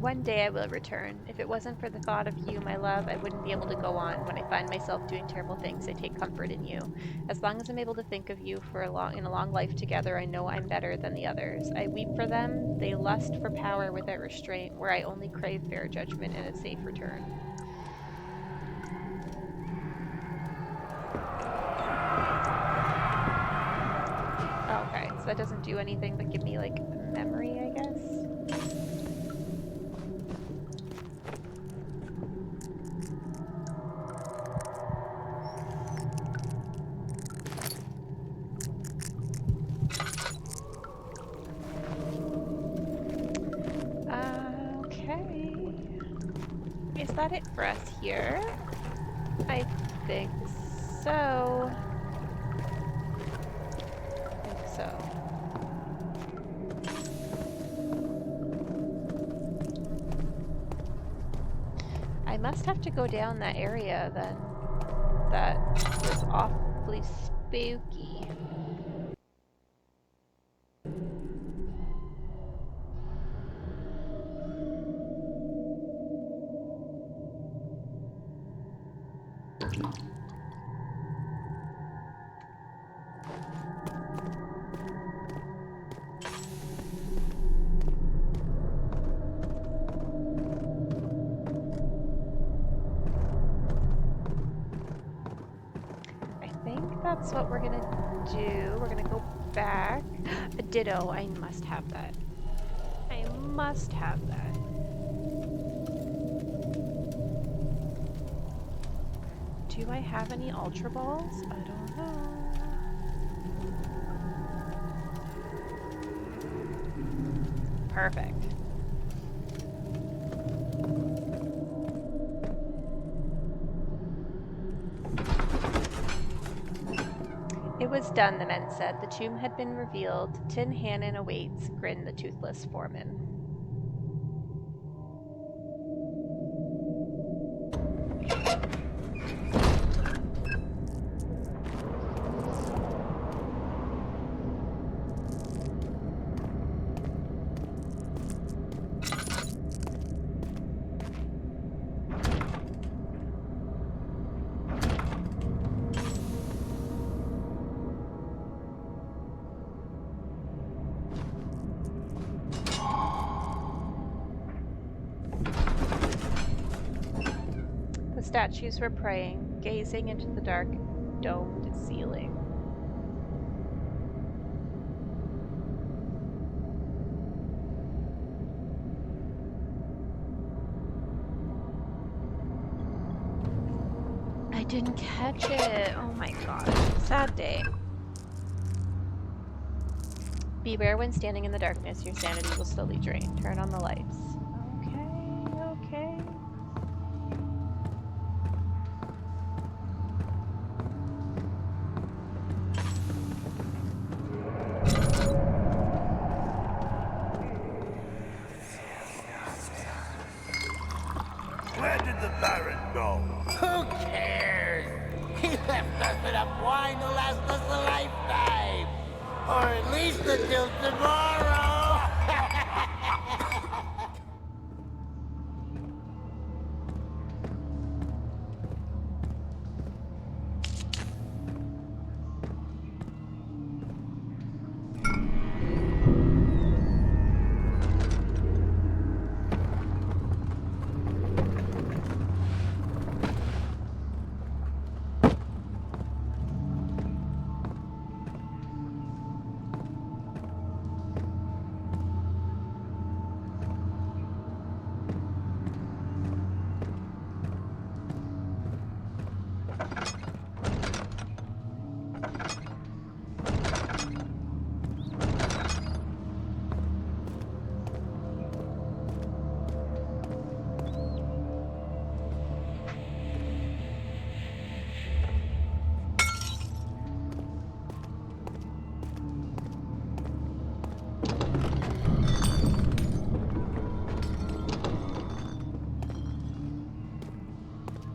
One day I will return. If it wasn't for the thought of you, my love, I wouldn't be able to go on. When I find myself doing terrible things, I take comfort in you. As long as I'm able to think of you in a long life together, I know I'm better than the others. I weep for them. They lust for power without restraint, where I only crave fair judgment and a safe return. Okay, so that doesn't do anything but give me, like, memory, I guess? Is that it for us here? I think so. I must have to go down that area then. That was awfully spooky. That's what we're gonna do. We're gonna go back. A ditto. I must have that. I must have that. Do I have any Ultra Balls? I don't know. Perfect. It was done, the men said. The tomb had been revealed. Tin Hannon awaits, grinned the toothless foreman. Statues were praying, gazing into the dark, domed ceiling. I didn't catch it. Oh my god. Sad day. Beware when standing in the darkness, your sanity will slowly drain. Turn on the lights. Okay. Where did the Baron go? Who cares? He left us enough wine to last us a lifetime. Or at least until tomorrow.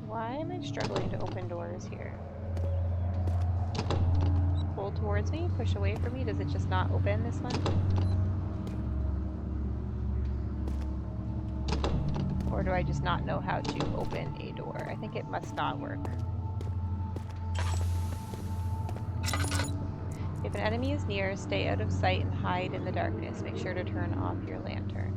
Why am I struggling to open doors here? Pull towards me? Push away from me? Does it just not open this one? Or do I just not know how to open a door? I think it must not work. If an enemy is near, stay out of sight and hide in the darkness. Make sure to turn off your lantern.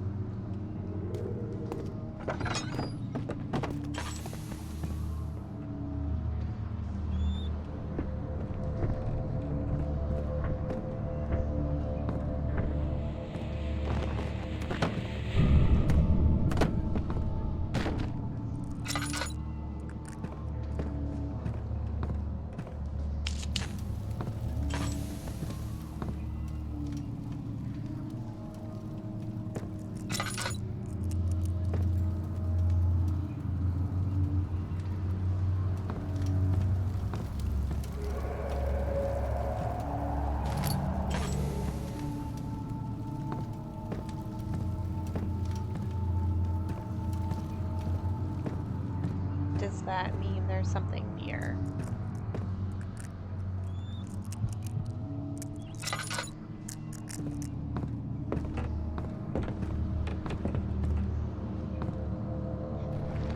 Does that mean there's something near?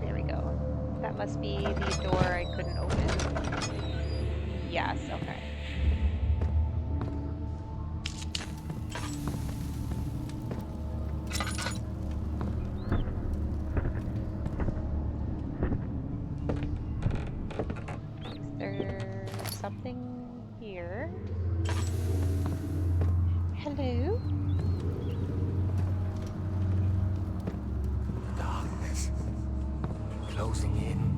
There we go. That must be the door I couldn't open. Yes, okay. Something here. Hello? Darkness. Closing in.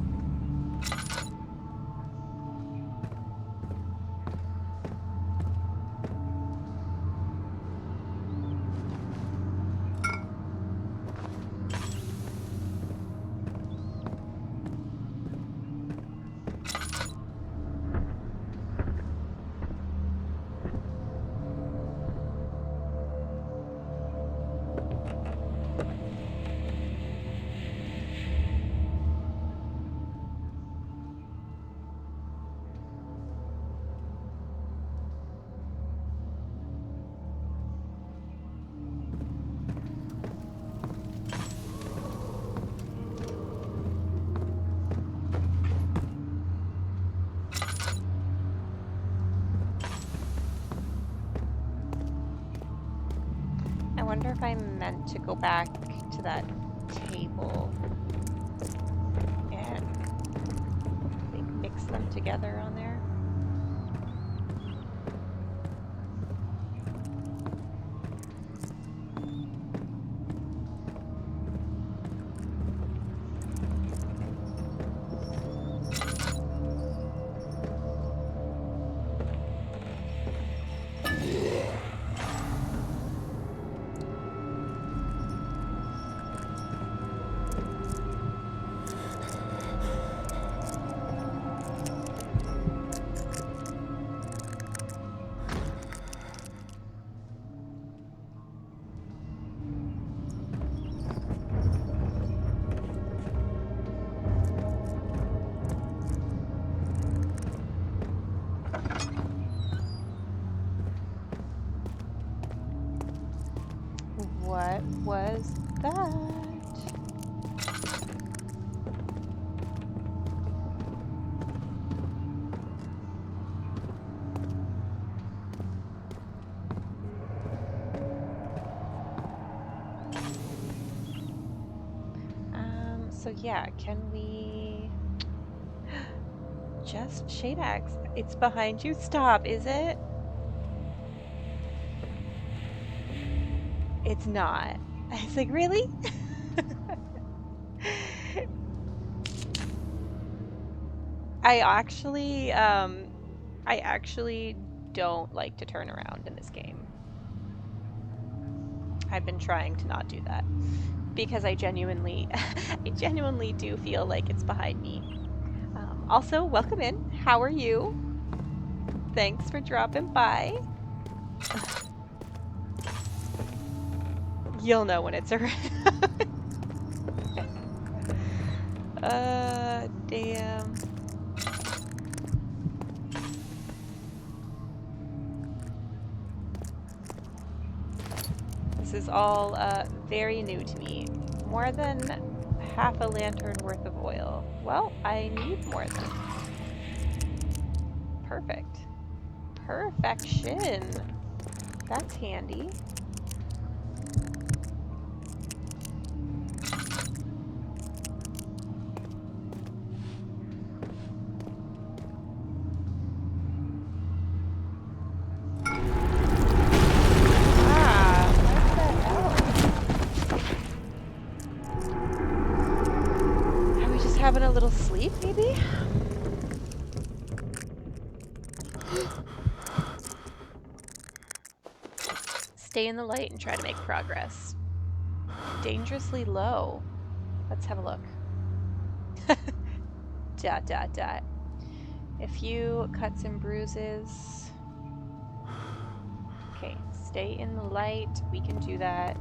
I wonder if I'm meant to go back to that table and mix them together on there. What was that? So yeah, can we just Shade Axe? It's behind you. Stop, is it? It's not. I was like, really? I actually don't like to turn around in this game. I've been trying to not do that because I genuinely do feel like it's behind me. Also, welcome in. How are you? Thanks for dropping by. You'll know when it's around. Damn. This is all very new to me. More than half a lantern worth of oil. Well, I need more than. Perfect. Perfection. That's handy. Having a little sleep, maybe? Stay in the light and try to make progress. Dangerously low. Let's have a look. Dot, dot, dot. A few cuts and bruises. Okay, stay in the light. We can do that.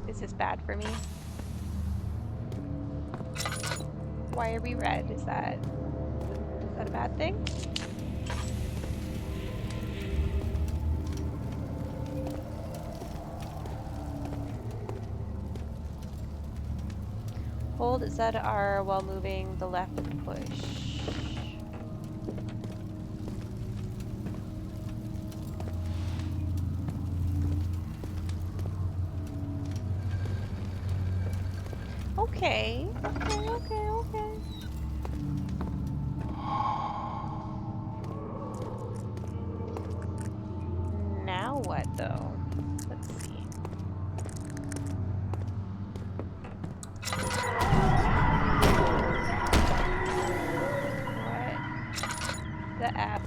Is this bad for me? Why are we red? Is that a bad thing? Hold ZR while moving the left push. Okay. Now what, though? Let's see. What the F?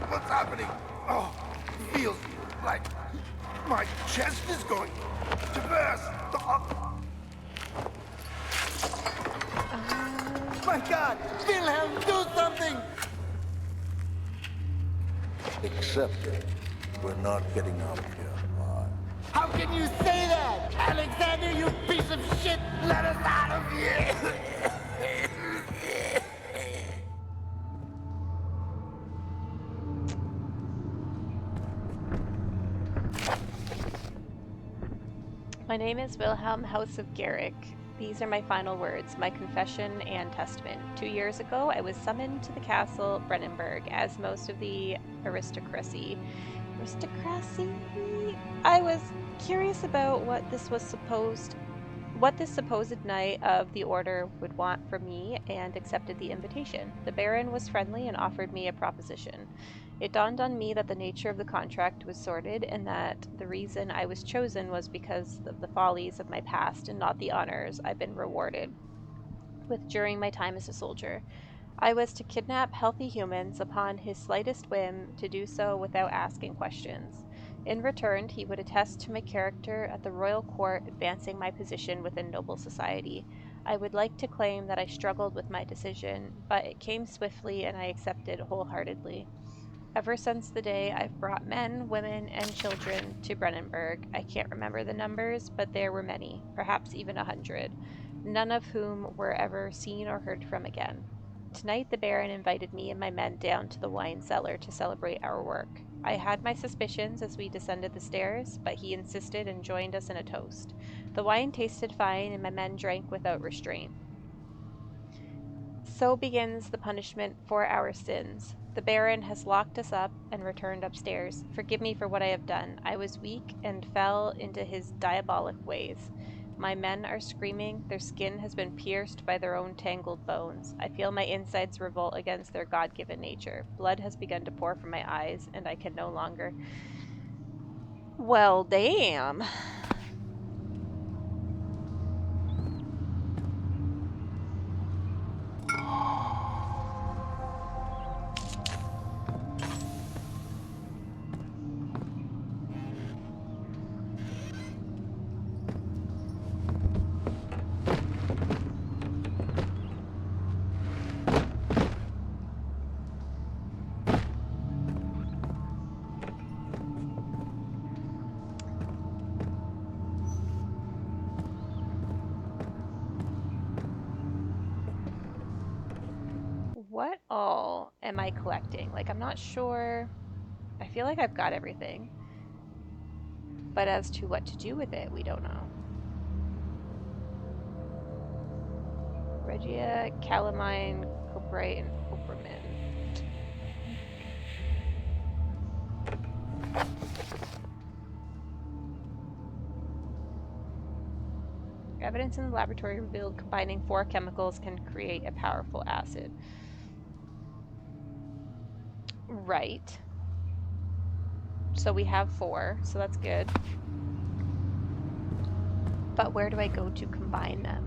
What's happening? Oh, it feels like my chest is going to burst. My God! Wilhelm, do something! Accept it. We're not getting out of here. How can you say that? Alexander, you piece of shit! Let us out of here! My name is Wilhelm House of Garrick. These are my final words, my confession and testament. 2 years ago, I was summoned to the castle Brennenburg, as most of the aristocracy. I was curious about what this supposed knight of the order would want from me, and accepted the invitation. The Baron was friendly and offered me a proposition. It dawned on me that the nature of the contract was sordid, and that the reason I was chosen was because of the follies of my past and not the honors I've been rewarded with during my time as a soldier. I was to kidnap healthy humans upon his slightest whim, to do so without asking questions. In return, he would attest to my character at the royal court, advancing my position within noble society. I would like to claim that I struggled with my decision, but it came swiftly and I accepted wholeheartedly. Ever since the day I've brought men, women, and children to Brennenburg, I can't remember the numbers, but there were many, perhaps even 100, none of whom were ever seen or heard from again. Tonight the Baron invited me and my men down to the wine cellar to celebrate our work. I had my suspicions as we descended the stairs, but he insisted and joined us in a toast. The wine tasted fine, and my men drank without restraint. So begins the punishment for our sins. The Baron has locked us up and returned upstairs. Forgive me for what I have done. I was weak and fell into his diabolic ways. My men are screaming. Their skin has been pierced by their own tangled bones. I feel my insides revolt against their God-given nature. Blood has begun to pour from my eyes, and I can no longer... Well, damn. What all am I collecting? Like, I'm not sure. I feel like I've got everything. But as to what to do with it, we don't know. Regia, calamine, coprite, and ophromint. Evidence in the laboratory revealed combining 4 chemicals can create a powerful acid. Right. So we have 4, so that's good. But where do I go to combine them?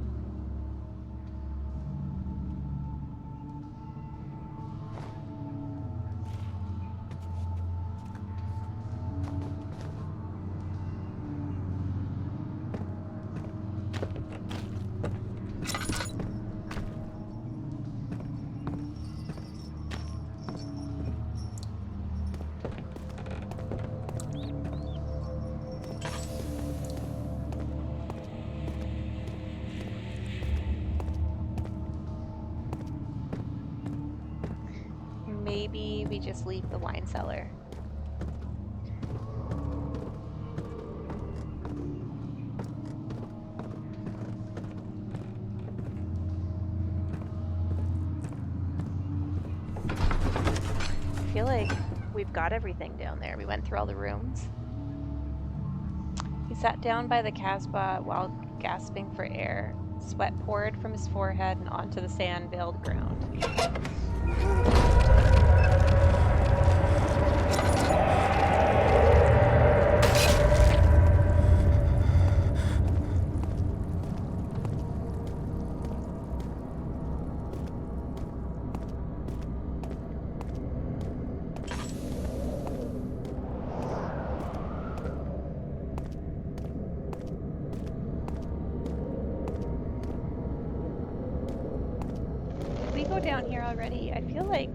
Maybe we just leave the wine cellar. I feel like we've got everything down there. We went through all the rooms. He sat down by the Casbah while gasping for air. Sweat poured from his forehead and onto the sand-veiled ground. Down here already? I feel like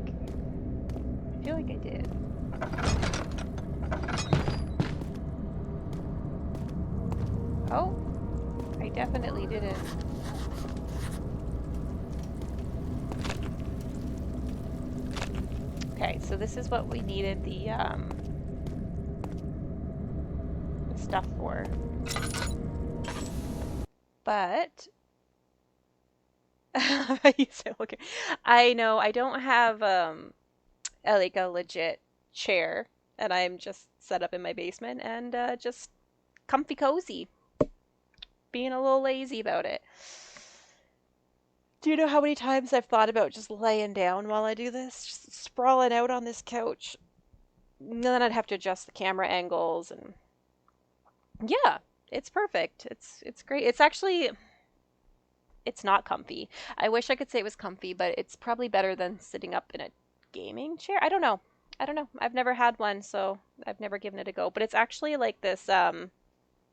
I did. Oh, I definitely didn't. Okay, so this is what we needed the stuff for. But you say, okay. I know I don't have like a legit chair, and I'm just set up in my basement and just comfy cozy, being a little lazy about it. Do you know how many times I've thought about just laying down while I do this, just sprawling out on this couch? And then I'd have to adjust the camera angles, and yeah, it's perfect. It's great. It's actually it's not comfy. I wish I could say it was comfy, but it's probably better than sitting up in a gaming chair. I don't know. I don't know. I've never had one, so I've never given it a go. But it's actually like this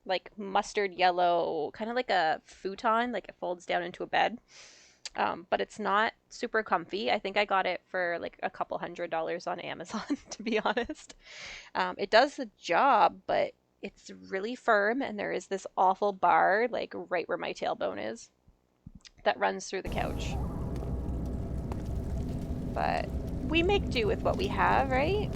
like mustard yellow, kind of like a futon, like it folds down into a bed. But it's not super comfy. I think I got it for like a couple $100s on Amazon, to be honest. It does the job, but it's really firm, and there is this awful bar, like right where my tailbone is, that runs through the couch. But we make do with what we have, right?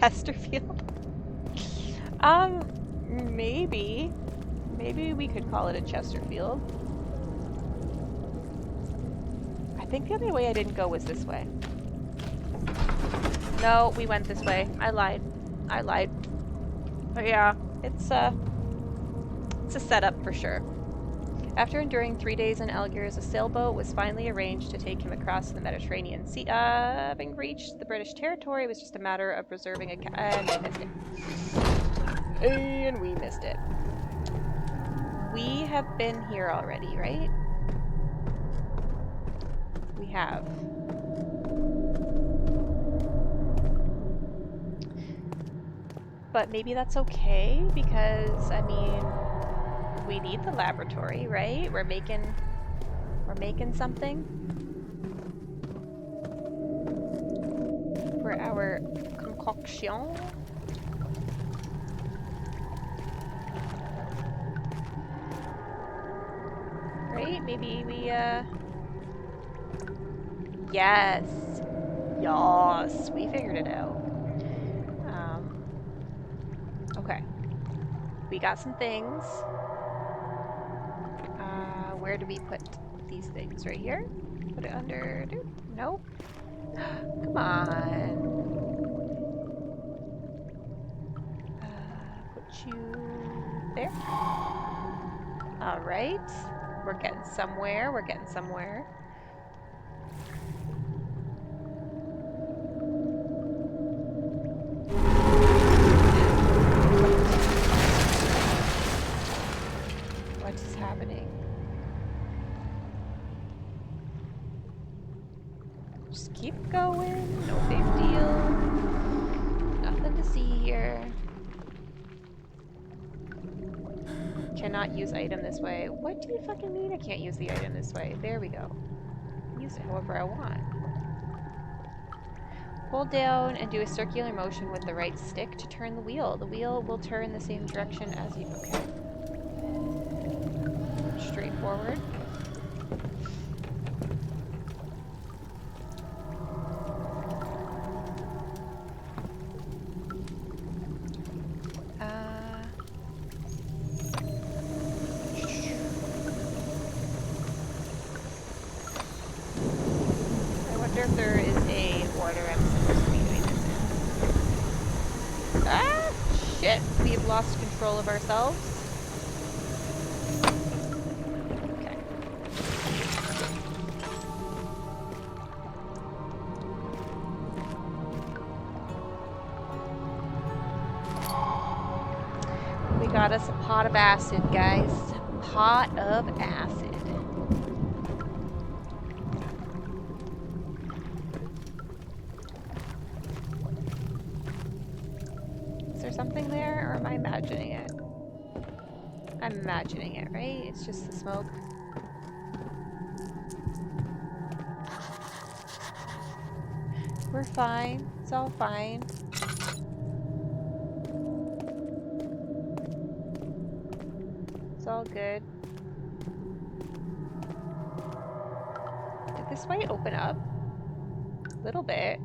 Chesterfield? Maybe. Maybe we could call it a Chesterfield. I think the only way I didn't go was this way. No, we went this way. I lied. I lied. But yeah, it's a setup for sure. After enduring 3 days in Algiers, a sailboat was finally arranged to take him across the Mediterranean Sea. Having reached the British territory, it was just a matter of reserving a and we missed it. And we missed it. We have been here already, right? We have. But maybe that's okay, because, I mean, we need the laboratory, right? We're making something for our concoction. Right? Maybe we yes. Yes, we figured it out. Okay. We got some things. Where do we put these things? Right here? Put it under... Nope. Come on. Put you there. Alright. We're getting somewhere. We're getting somewhere. What is happening? Just keep going. No big deal. Nothing to see here. Cannot use item this way. What do you fucking mean I can't use the item this way? There we go. Use it however I want. Hold down and do a circular motion with the right stick to turn the wheel. The wheel will turn the same direction as you... Okay. Straightforward. I wonder if there is a order I'm supposed to be doing this in. Ah! Shit! We have lost control of ourselves. Okay. We got us a pot of acid, guys. Pot of acid. Is there something there, or am I imagining it? I'm imagining it, right? It's just the smoke. We're fine. It's all fine. It's all good. this way open up? A little bit.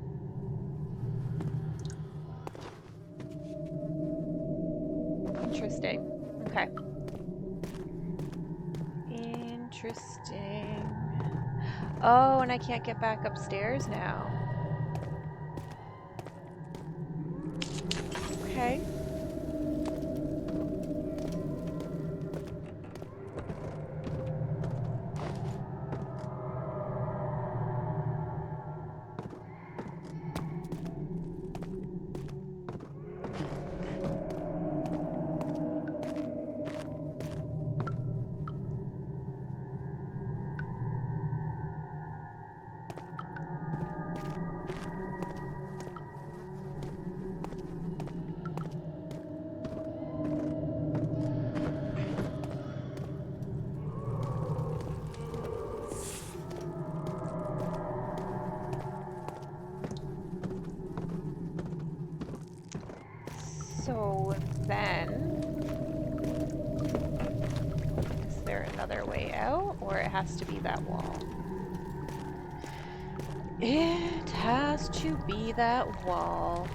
Interesting. Okay. Interesting. Oh, and I can't get back upstairs now. Okay. So then, is there another way out, or it has to be that wall? It has to be that wall.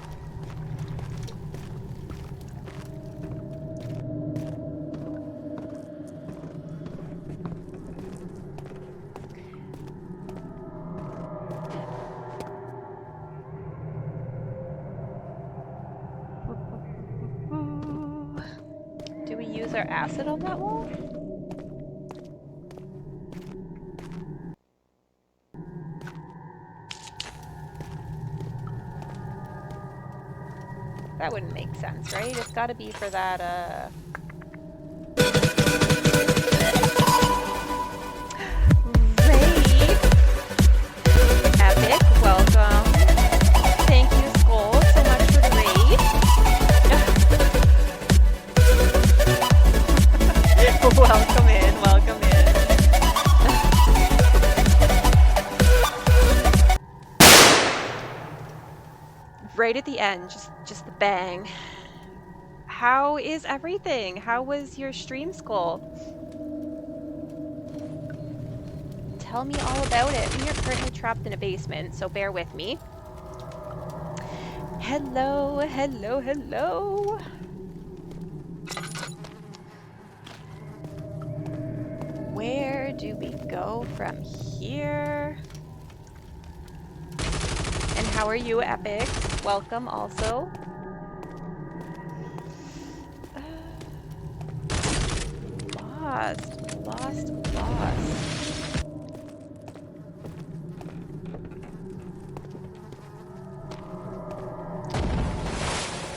Do we use our acid on that wall? That wouldn't make sense, right? It's got to be for that, Raid! Epic, welcome. Thank you, Skull, so much for the raid. Welcome in, welcome in. Right at the end, just the bang. How is everything? How was your stream, Skull? Tell me all about it. We are currently trapped in a basement, so bear with me. Hello, hello, hello. Where do we go from here? And how are you, Epic? Welcome also. Lost.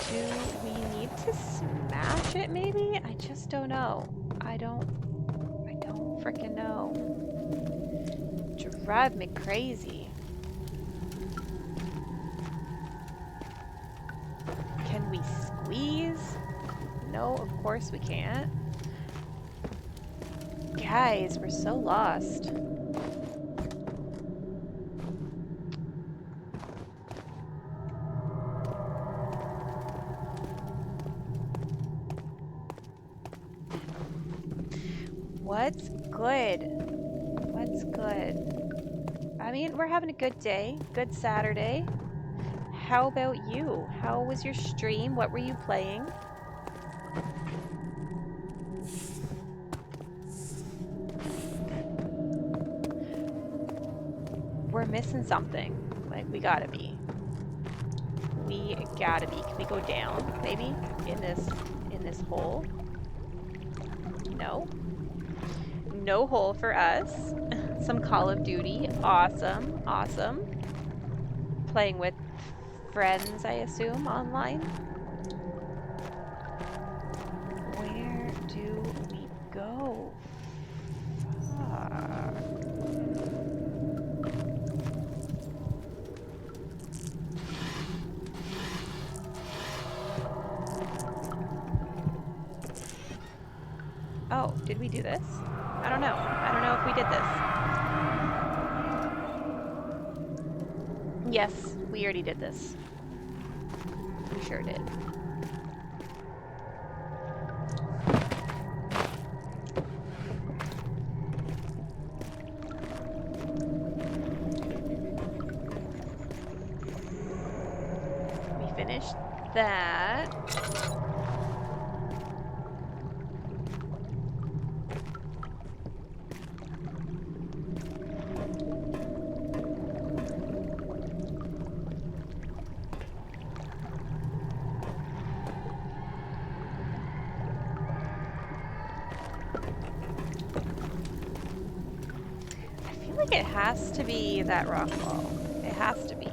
Do we need to smash it maybe? I just don't know. I don't freaking know. Drive me crazy. Can we squeeze? No, of course we can't. Guys, we're so lost. What's good? What's good? I mean, we're having a good day. Good Saturday. How about you? How was your stream? What were you playing? We're missing something. Like, we gotta be. Can we go down, maybe? In this hole? No. No hole for us. Some Call of Duty. Awesome. Awesome. Playing with friends, I assume, online. Where do we go? Fuck. Oh, did we do this? I don't know. I don't know if we did this. Yes, we already did this. We sure did. finish that. I feel like it has to be that rock wall. It has to be.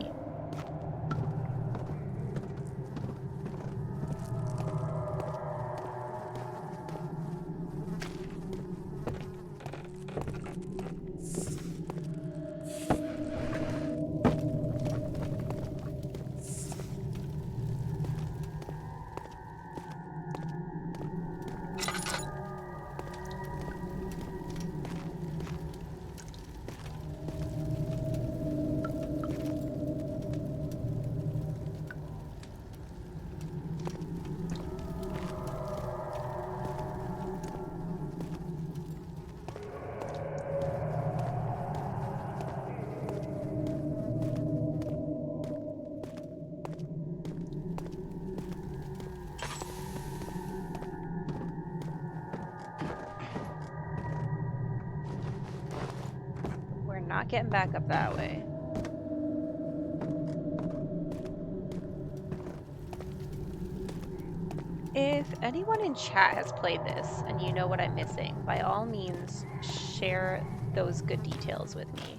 We're not getting back up that way. If anyone in chat has played this and you know what I'm missing, by all means, share those good details with me.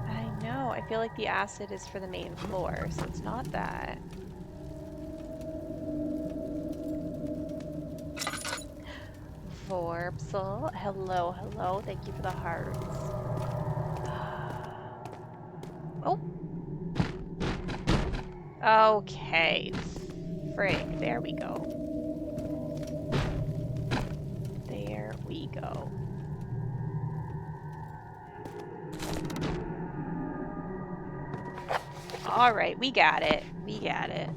I know, I feel like the acid is for the main floor, so it's not that. Vorbsel, hello, hello, thank you for the hearts. Oh! Okay, frig, there we go. There we go. Alright, we got it. We got it.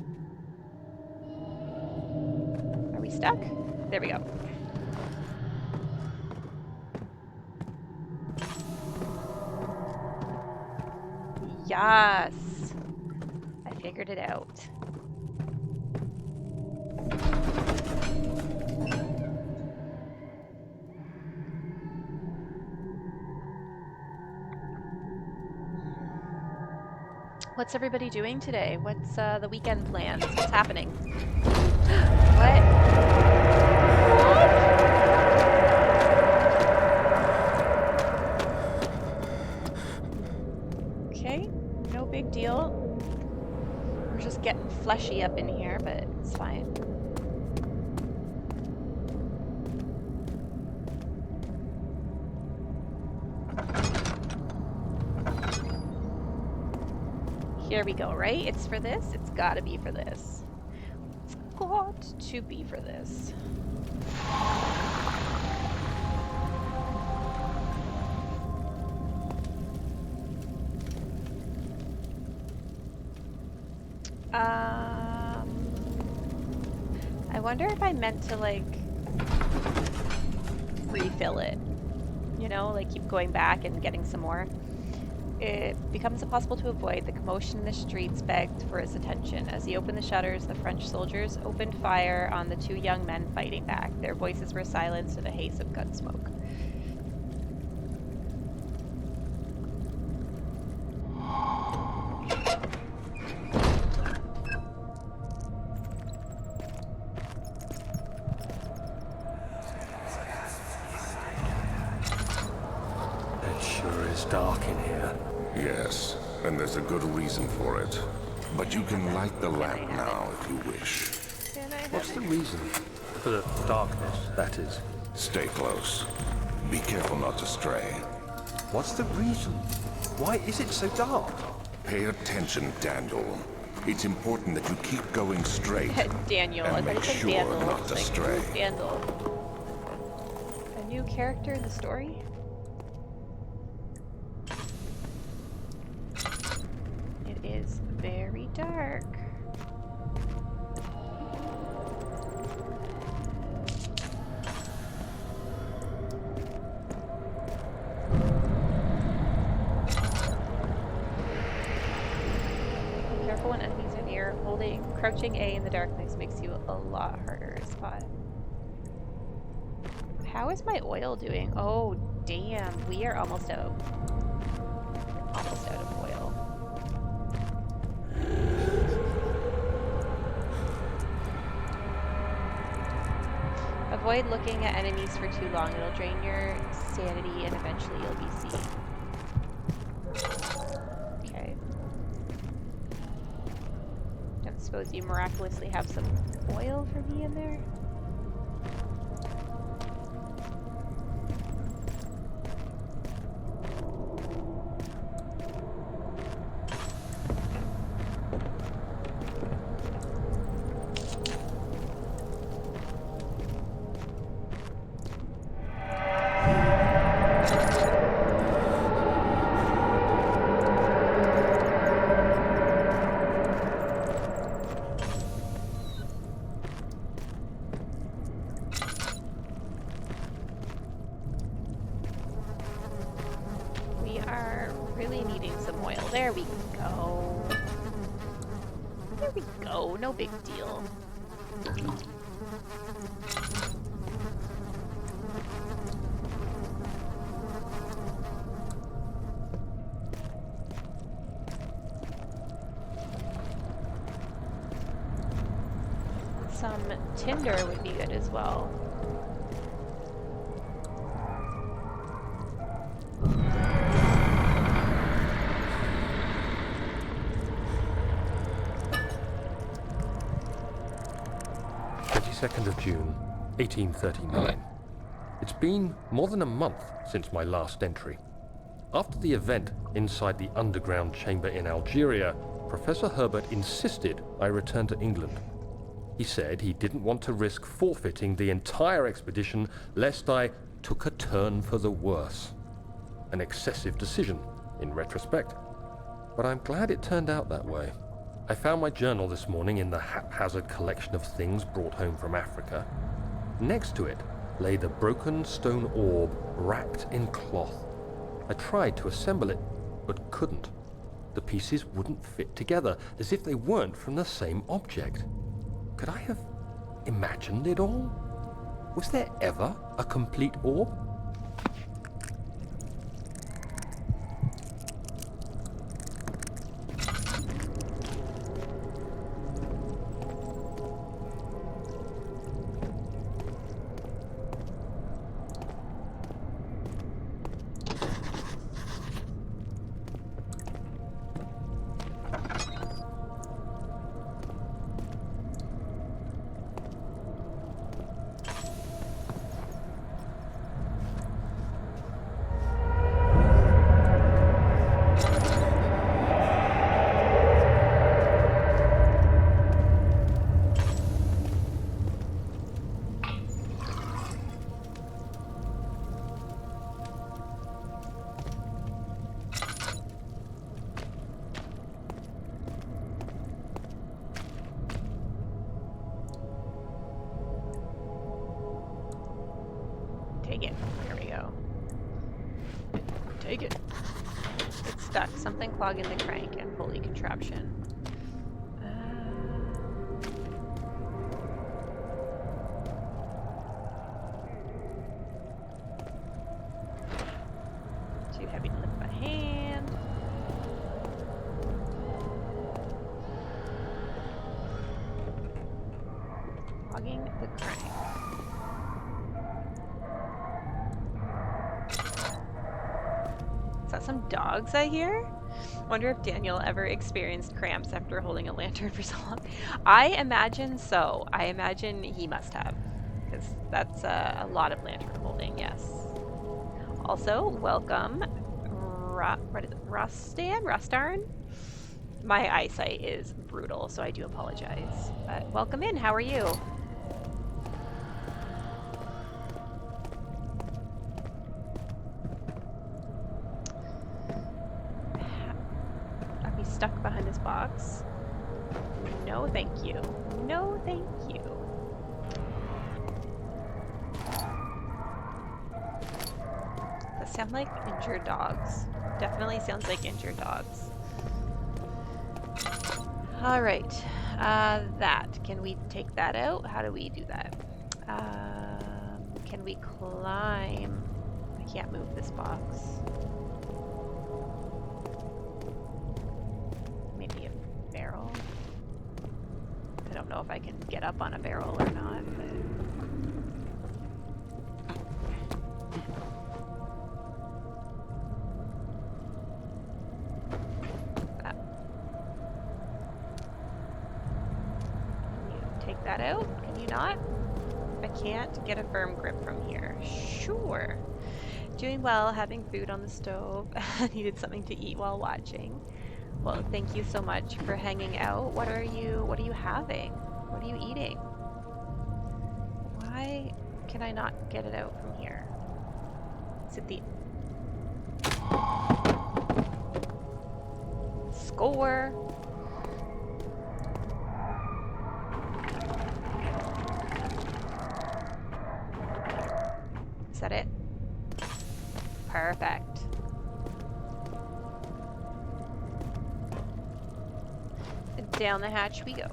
Are we stuck? There we go. Yes! I figured it out. What's everybody doing today? What's the weekend plans? What's happening? What? Okay, no big deal. We're just getting fleshy up in here, but it's fine. Here we go, right? It's for this? It's gotta be for this. It's got to be for this. I wonder if I meant to, like, refill it. You know, like keep going back and getting some more. It becomes impossible to avoid. The commotion in the streets begged for his attention. As he opened the shutters, the French soldiers opened fire on the two young men fighting back. Their voices were silenced in a haze of gun smoke. It sure is dark in here. Yes, and there's a good reason for it. But you can light the lamp now if you wish. Can I have What's the it? reason for the darkness, that is? Stay close. Be careful not to stray. What's the reason? Why is it so dark? Pay attention, Daniel. It's important that you keep going straight. Daniel, And I thought make it said sure Vandal. not to Like, stray. who's Vandal? A new character in the story? It is very dark. Crouching A in the darkness makes you a lot harder to spot. How is my oil doing? Oh, damn. We are almost out. Almost out of oil. Avoid looking at enemies for too long. It'll drain your sanity and eventually you'll be seen. Okay. Don't suppose you miraculously have some oil for me in there? There we go. There we go. No big deal. Some tinder would be good as well. Of June, 1839. It's been more than a month since my last entry. After the event inside the underground chamber in Algeria, Professor Herbert insisted I return to England. He said he didn't want to risk forfeiting the entire expedition lest I took a turn for the worse. An excessive decision, in retrospect. But I'm glad it turned out that way. I found my journal this morning in the haphazard collection of things brought home from Africa. Next to it lay the broken stone orb wrapped in cloth. I tried to assemble it, but couldn't. The pieces wouldn't fit together, as if they weren't from the same object. Could I have imagined it all? Was there ever a complete orb? Take it. There we go. Take it. It's stuck. Something clogging the crank and pulley contraption. Too heavy to lift by hand. Clogging the crank. Is that some dogs I hear? Wonder if Daniel ever experienced cramps after holding a lantern for so long. I imagine so. I imagine he must have. Because that's a lot of lantern holding, yes. Also, welcome, what is it? Rustarn? My eyesight is brutal, so I do apologize. But welcome in, how are you? Stuck behind this box? No, thank you. No, thank you. That sound like injured dogs. Definitely sounds like injured dogs. All right. That. Can we take that out? How do we do that? Can we climb? I can't move this box. Maybe a barrel? I don't know if I can get up on a barrel or not, but... Take that out? Can you not? I can't get a firm grip from here. Sure. Doing well, having food on the stove. Needed something to eat while watching. Well, thank you so much for hanging out. What are you having? What are you eating? Why can I not get it out from here? Is it the score? Is that it? Perfect. Down the hatch we go.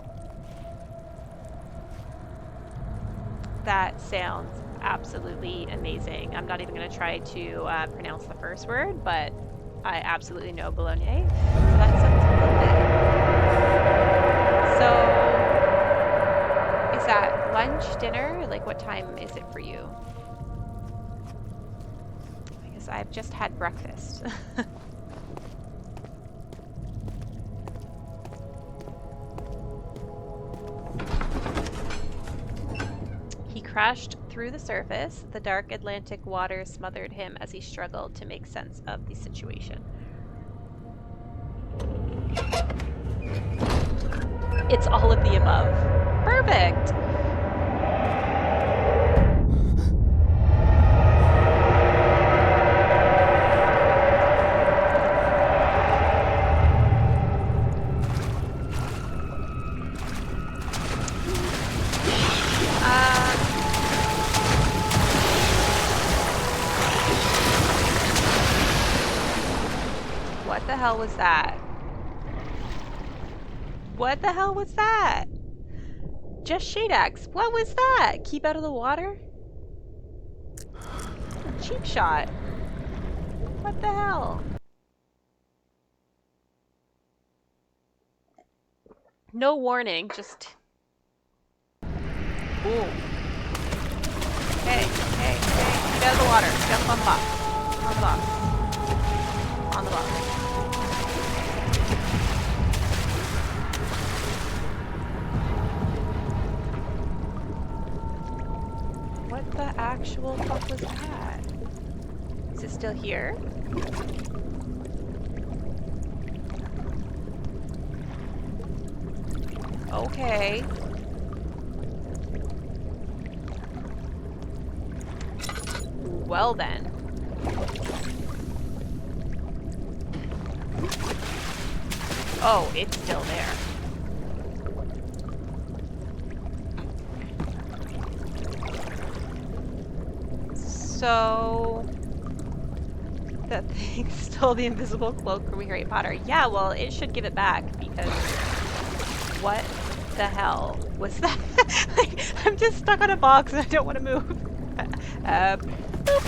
That sounds absolutely amazing. I'm not even going to try to pronounce the first word, but I absolutely know Bologna. So that sounds good. So, is that lunch, dinner? Like, what time is it for you? Because I've just had breakfast. He crashed through the surface. The dark Atlantic water smothered him as he struggled to make sense of the situation. It's all of the above. Perfect! What the hell was that? What the hell was that? Just Shade Axe. What was that? Keep out of the water? Cheap shot. What the hell? No warning, just... Ooh. Hey, hey, hey. Keep out of the water. Jump on the box. On the box. On the box. What the actual fuck was that? Is it still here? Okay. Well then. Oh, it's still there. So that thing stole the invisible cloak from Harry Potter. Yeah, well, it should give it back because what the hell was that? Like, I'm just stuck on a box and I don't want to move. Boop.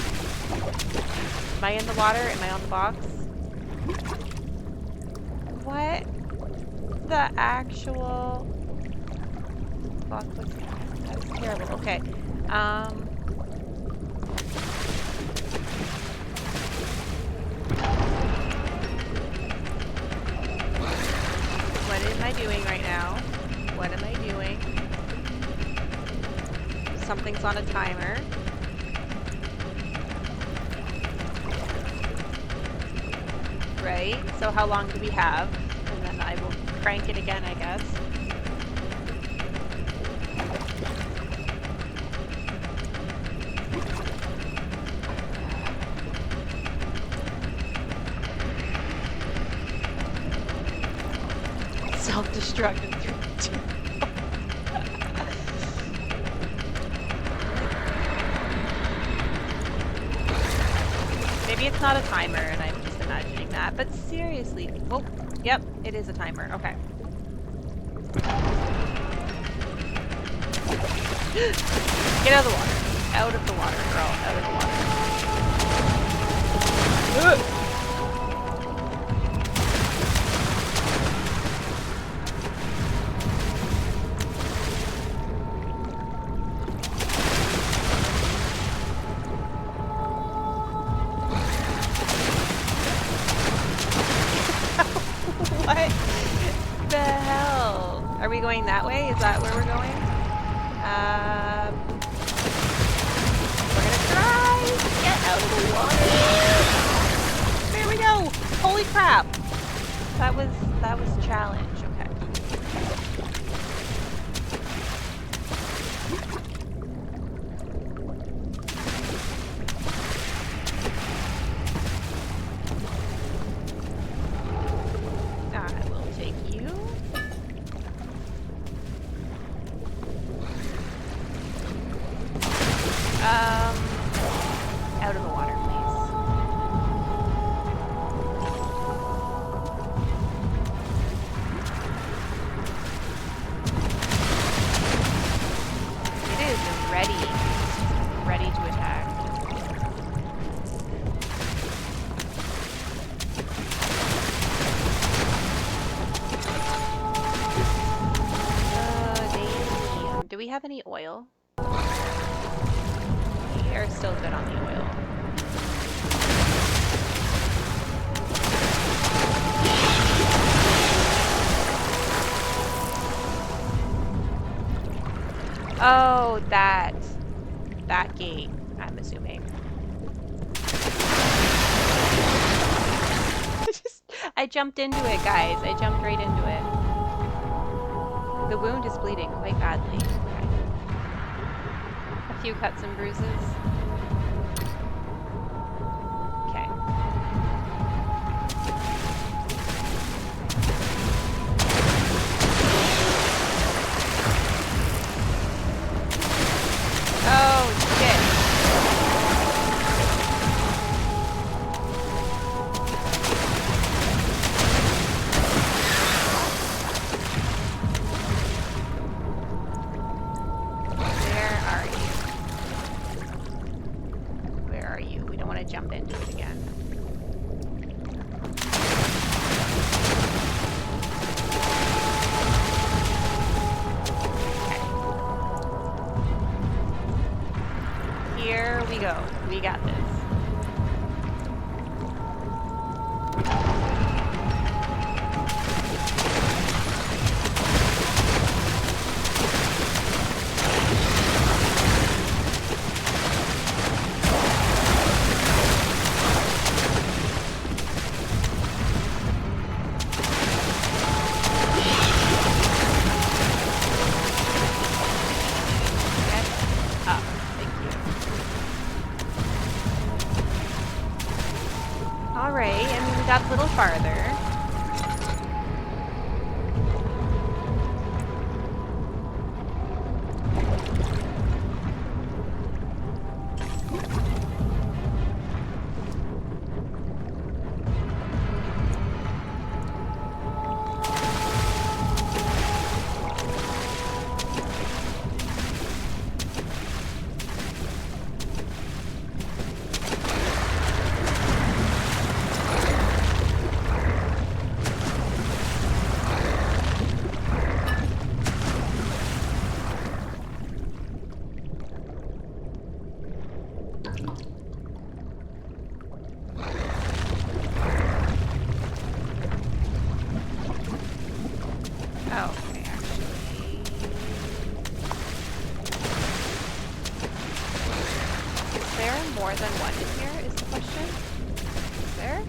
Am I in the water? Am I on the box? What the actual fuck was that? That was terrible. Okay. What am I doing right now? What am I doing? Something's on a timer. Right? So how long do we have? And then I will crank it again, I guess. Self-destruct in 3, 2. Maybe it's not a timer and I'm just imagining that, but seriously. Oh, yep, it is a timer. Okay. Get out of the water. Out of the water, girl. Out of the water. What the hell? Are we going that way? Is that where we're going? We're gonna try to get out of the water. There we go. Holy crap. That was a challenge. Okay. I will take you. Out of the water, please. It is ready. Ready to attack. Damn. Do we have any oil? We are still good on the oil. Oh, that gate, I'm assuming. I jumped into it, guys. I jumped right into it. The wound is bleeding quite badly. Okay. A few cuts and bruises. Okay. Oh, shit. Where are you? We don't want to jump into it again. Here we go. We got this. Get up. Thank you. Alright, I mean, we got a little farther. Oh, okay, actually. Is there more than one in here, is the question? Is there?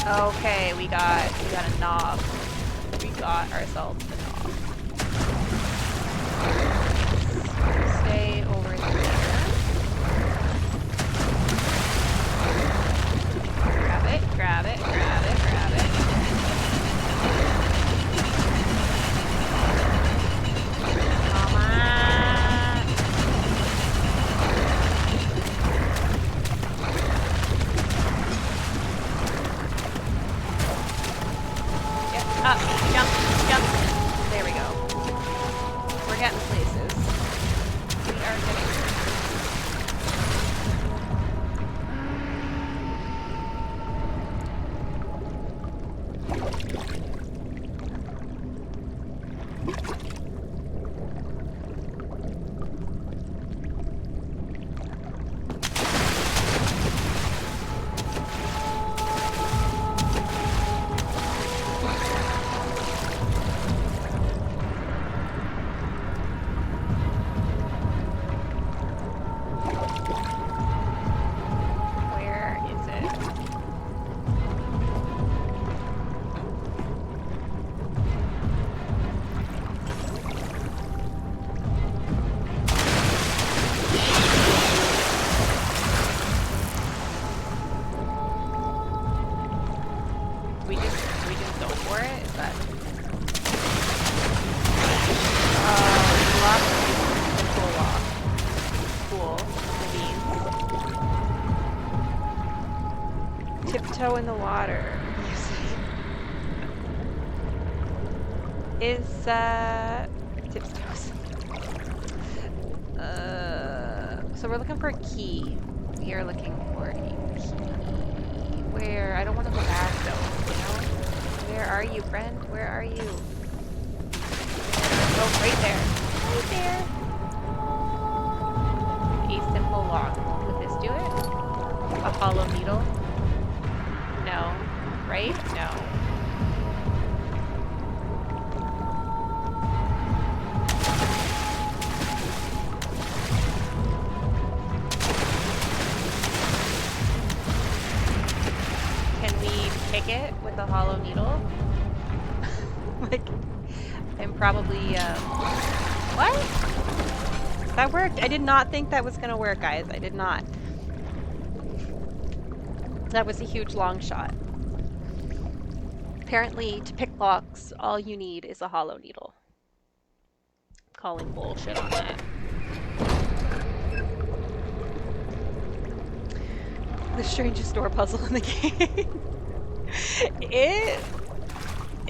Okay, we got a knob. We got ourselves the knob. Stay over there. Grab it, grab it, grab it, grab it. Come on. that? Lock. Cool lock. Cool. The beans. Tiptoe in the water. Is tiptoes. So we're looking for a key. We are looking for a key. Where? I don't want to go back though, you know? Where are you, friend? Where are you? Oh, right there. Right there. A simple lock. Would this do it? A hollow needle? No. Right? No. It with a hollow needle. Like, I'm probably, what? That worked. I did not think that was gonna work, guys. I did not. That was a huge long shot. Apparently, to pick locks, all you need is a hollow needle. I'm calling bullshit on that. The strangest door puzzle in the game.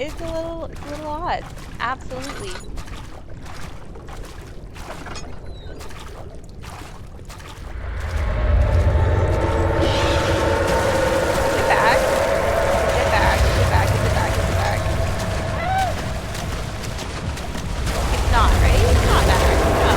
It's a little odd. Absolutely. Get back. Get back. Get back. Get back. Get back. It's not, right? It's not back. No.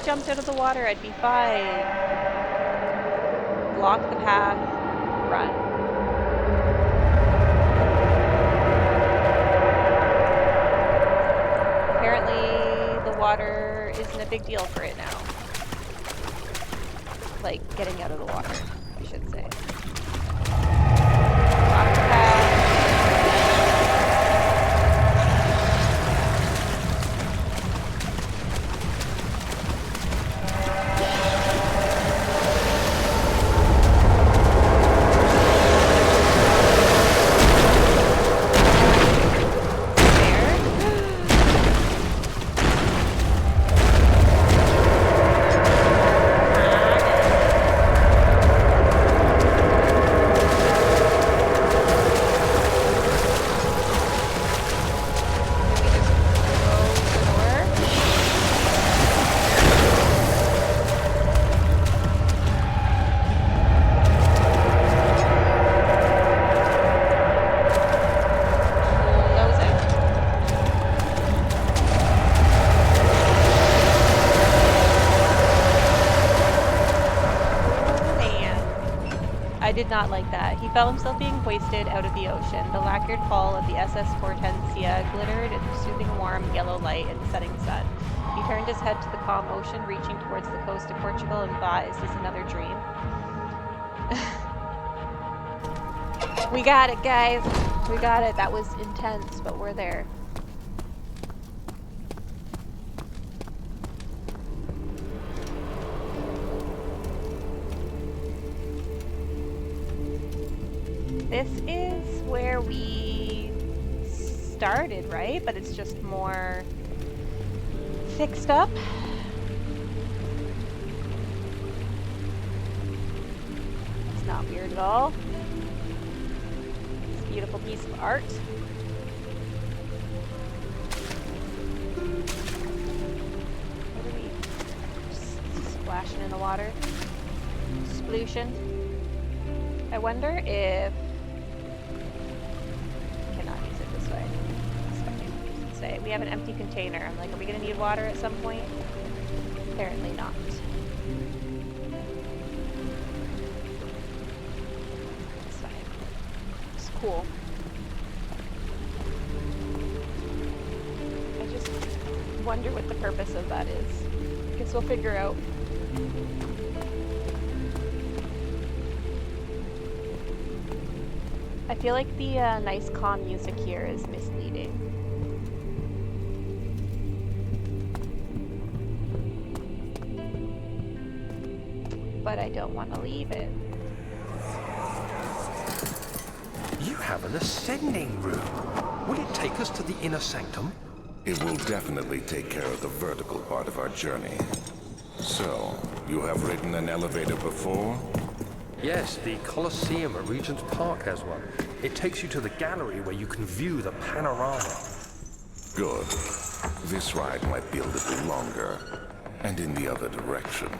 Jumped out of the water, I'd be fine. Block the path, run. Apparently, the water isn't a big deal for it now. Like, getting out of the water, I should say. Block the path. I did not like that. He felt himself being hoisted out of the ocean. The lacquered hull of the SS Hortensia glittered in the soothing warm yellow light in the setting sun. He turned his head to the calm ocean, reaching towards the coast of Portugal, and thought, is this another dream? We got it, guys. We got it. That was intense, but we're there. This is where we started, right? But it's just more fixed up. It's not weird at all. It's a beautiful piece of art. What are we just splashing in the water? Splooshin'. I wonder if say we have an empty container. I'm like, are we gonna need water at some point? Apparently not. It's fine. It's cool. wonder what the purpose of that is. Guess we'll figure out. I feel like the nice calm music here is misleading. But I don't want to leave it. You have an ascending room. Will it take us to the inner sanctum? It will definitely take care of the vertical part of our journey. So, you have ridden an elevator before? Yes, the Colosseum at Regent's Park has one. It takes you to the gallery where you can view the panorama. Good. This ride might be a little longer, and in the other direction.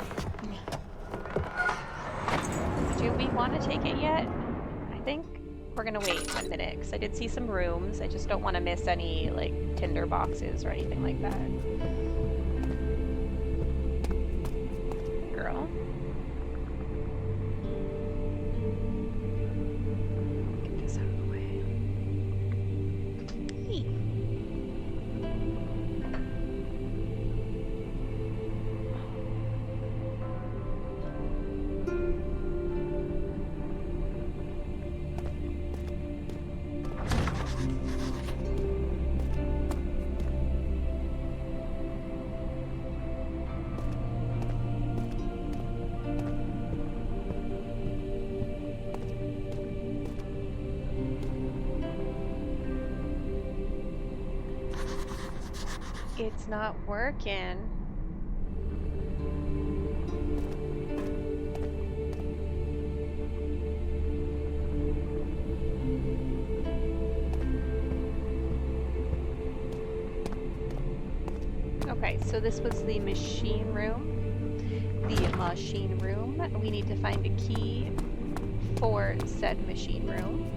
Do we want to take it yet? I think we're gonna wait 1 minute because I did see some rooms. I just don't want to miss any like tinder boxes or anything like that. Girl. Get this out of the way. Hey. It's not working. Okay, so this was the machine room. The machine room. We need to find a key for said machine room.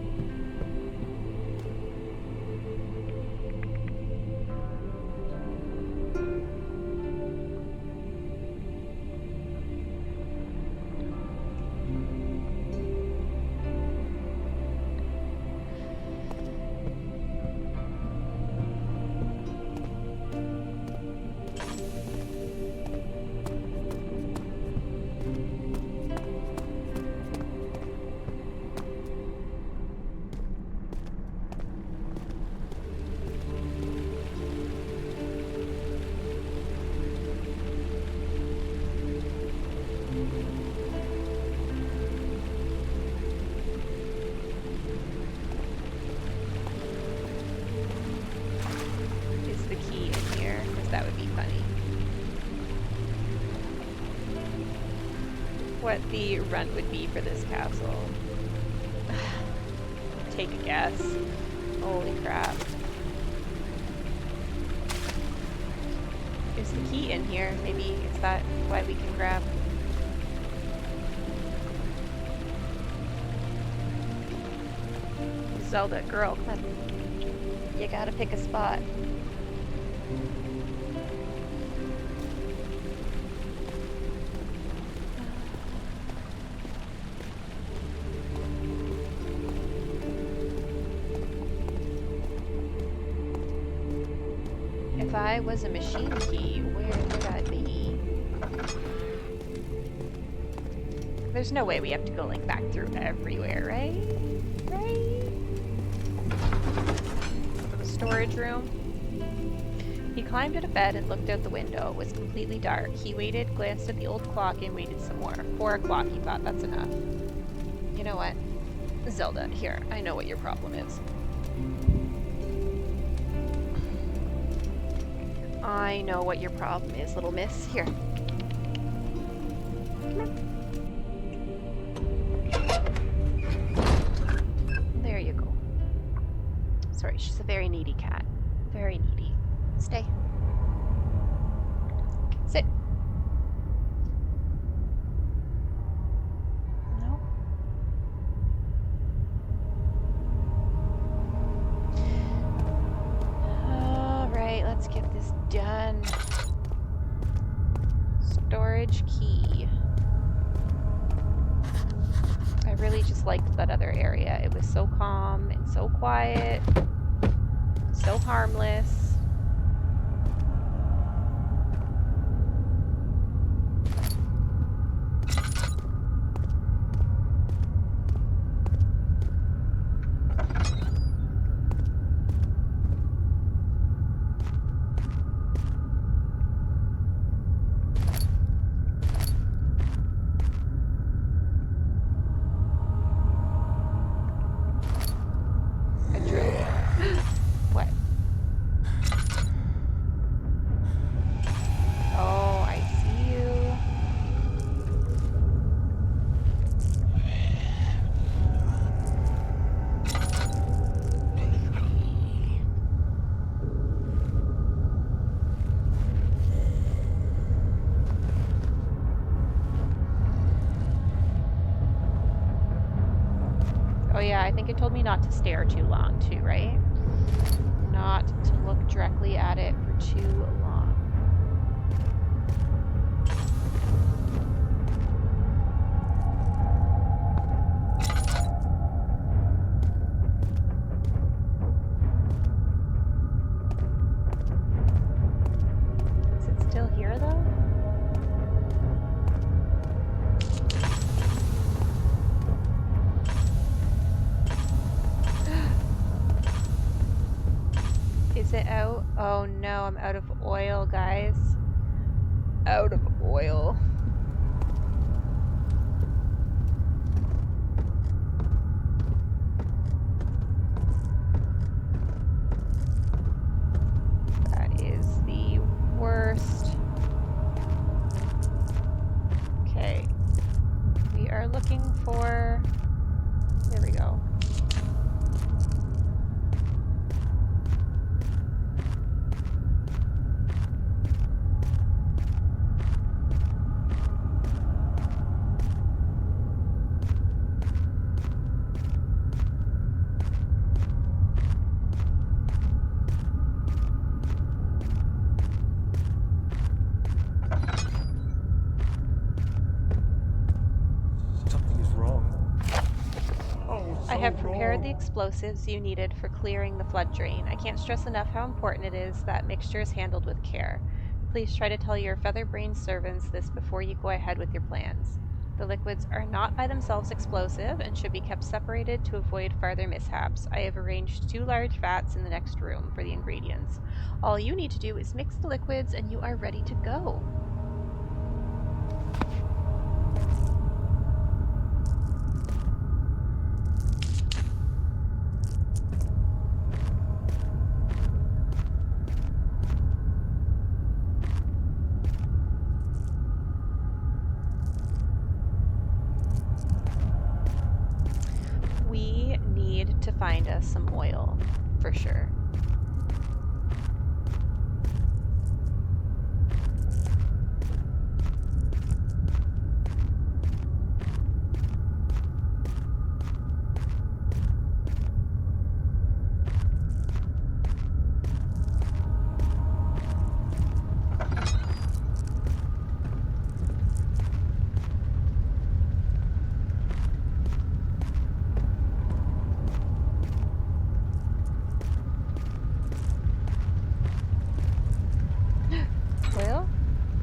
What the rent would be for this castle. Take a guess. Holy crap. Is the key in here? Maybe is that why we can grab? Zelda, girl, come on. You gotta pick a spot. If I was a machine key, where would I be? There's no way we have to go like back through everywhere, right? Right? Storage room. He climbed out of bed and looked out the window. It was completely dark. He waited, glanced at the old clock, and waited some more. 4 o'clock, he thought. That's enough. You know what? Zelda, here. I know what your problem is. I know what your problem is, little miss. Here. Come here. There you go. Sorry, she's a very needy cat. Very needy. Stay. Sit. No. All right, let's get this done. Storage key. I really just liked that other area. It was so calm and so quiet, so harmless. think it told me not to stare too long too, right? Not to look directly at it for too long. Is it still here though? Is it out? Oh no, I'm out of oil, guys. Out of oil. That is the worst. Okay. We are looking for... There we go. Something is wrong. Oh, I so have prepared the wrong. explosives you needed for clearing the flood drain. I can't stress enough how important it is that mixture is handled with care. Please try to tell your feather-brained servants this before you go ahead with your plans. The liquids are not by themselves explosive and should be kept separated to avoid further mishaps. I have arranged 2 large vats in the next room for the ingredients. All you need to do is mix the liquids and you are ready to go. We need to find us some oil, for sure. Oil?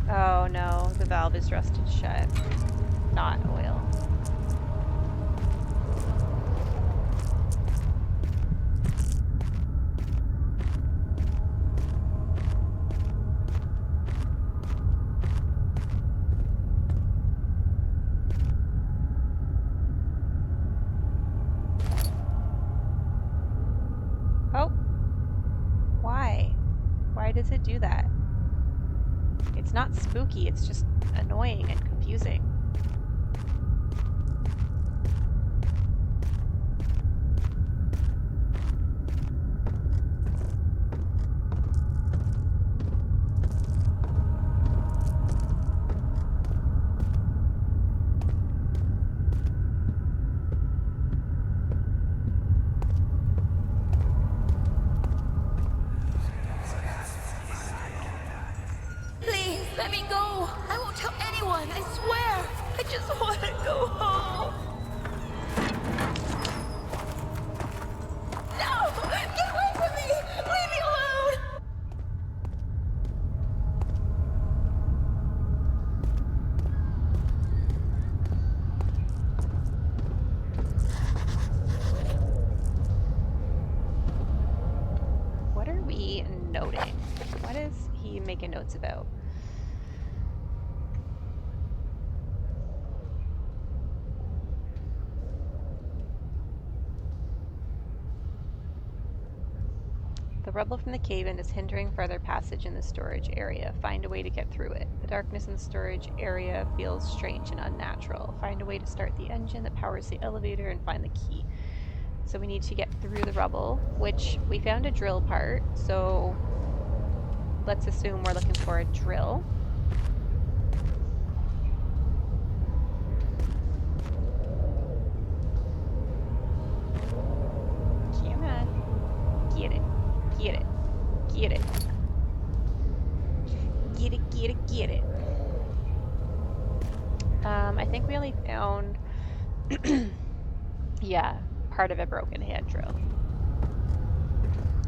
Oh no, the valve is rusted shut. Not oil. Oh! Why? Why does it do that? It's not spooky, it's just annoying and confusing. Please, let me go. I won't tell anyone, I swear. I just want to go home. No! Get away from me! Leave me alone! What are we noting? What is he making notes about? The rubble from the cave-in is hindering further passage in the storage area. Find a way to get through it. The darkness in the storage area feels strange and unnatural. Find a way to start the engine that powers the elevator and find the key. So we need to get through the rubble, which we found a drill part, so let's assume we're looking for a drill. Get it, get it. I think we only found, yeah, part of a broken hand drill.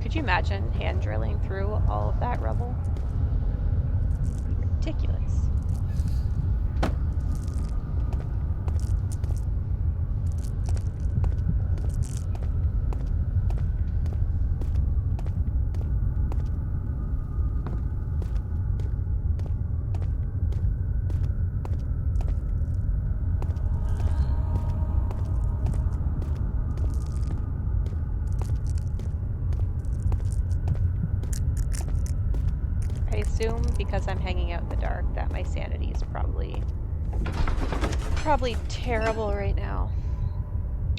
Could you imagine hand drilling through all of that rubble? Ridiculous. I assume because I'm hanging out in the dark that my sanity is probably terrible right now.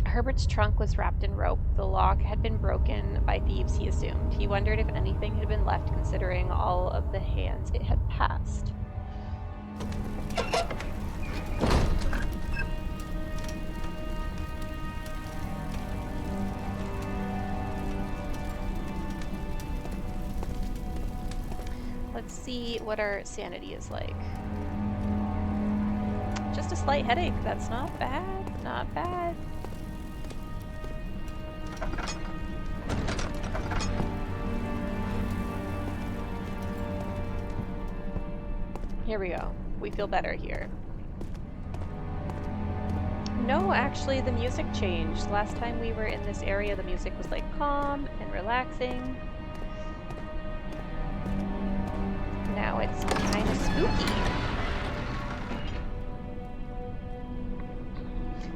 Herbert's trunk was wrapped in rope. The lock had been broken by thieves, he assumed. He wondered if anything had been left considering all of the hands it had passed. Let's see what our sanity is like. Just a slight headache. That's not bad. Not bad. Here we go. We feel better here. No, actually, the music changed. Last time we were in this area, the music was like calm and relaxing. Now it's kind of spooky.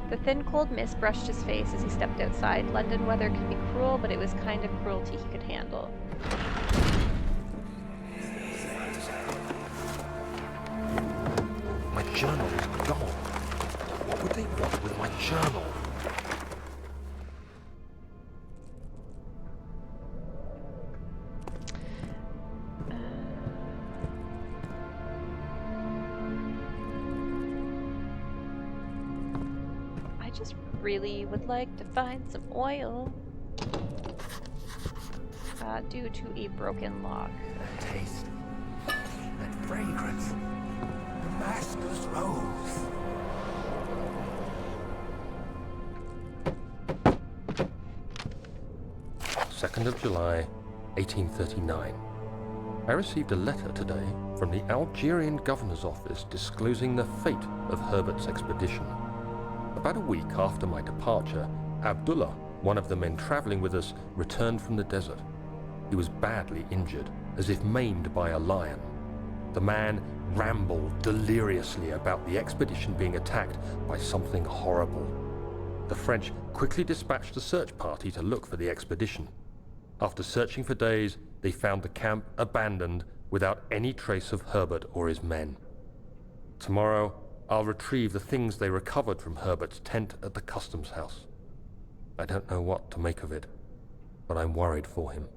The thin, cold mist brushed his face as he stepped outside. London weather can be cruel, but it was kind of cruelty he could handle. My journal is gone. What would they want with my journal? I just really would like to find some oil. Due to a broken lock. That taste. That fragrance. The Master's rose. July 1839. I received a letter today from the Algerian governor's office disclosing the fate of Herbert's expedition. About a week after my departure, Abdullah, one of the men traveling with us, returned from the desert. He was badly injured, as if maimed by a lion. The man rambled deliriously about the expedition being attacked by something horrible. The French quickly dispatched a search party to look for the expedition. After searching for days, they found the camp abandoned without any trace of Herbert or his men. Tomorrow, I'll retrieve the things they recovered from Herbert's tent at the customs house. I don't know what to make of it, but I'm worried for him.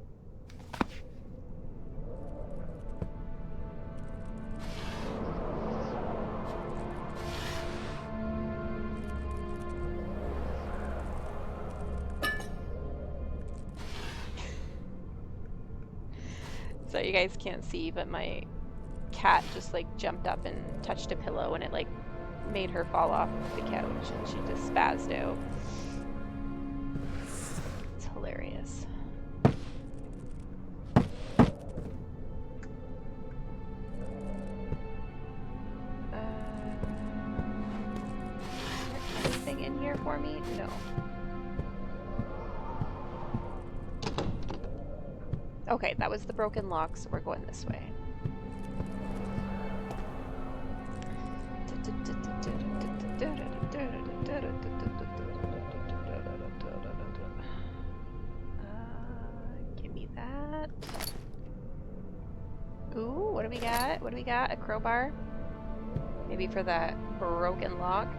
So you guys can't see, but my cat just like jumped up and touched a pillow and it like made her fall off the couch and she just spazzed out. It's hilarious. Anything in here for me? No. Okay, that was the broken lock, so we're going this way. Give me that. Ooh, what do we got? What do we got? A crowbar? Maybe for that broken lock?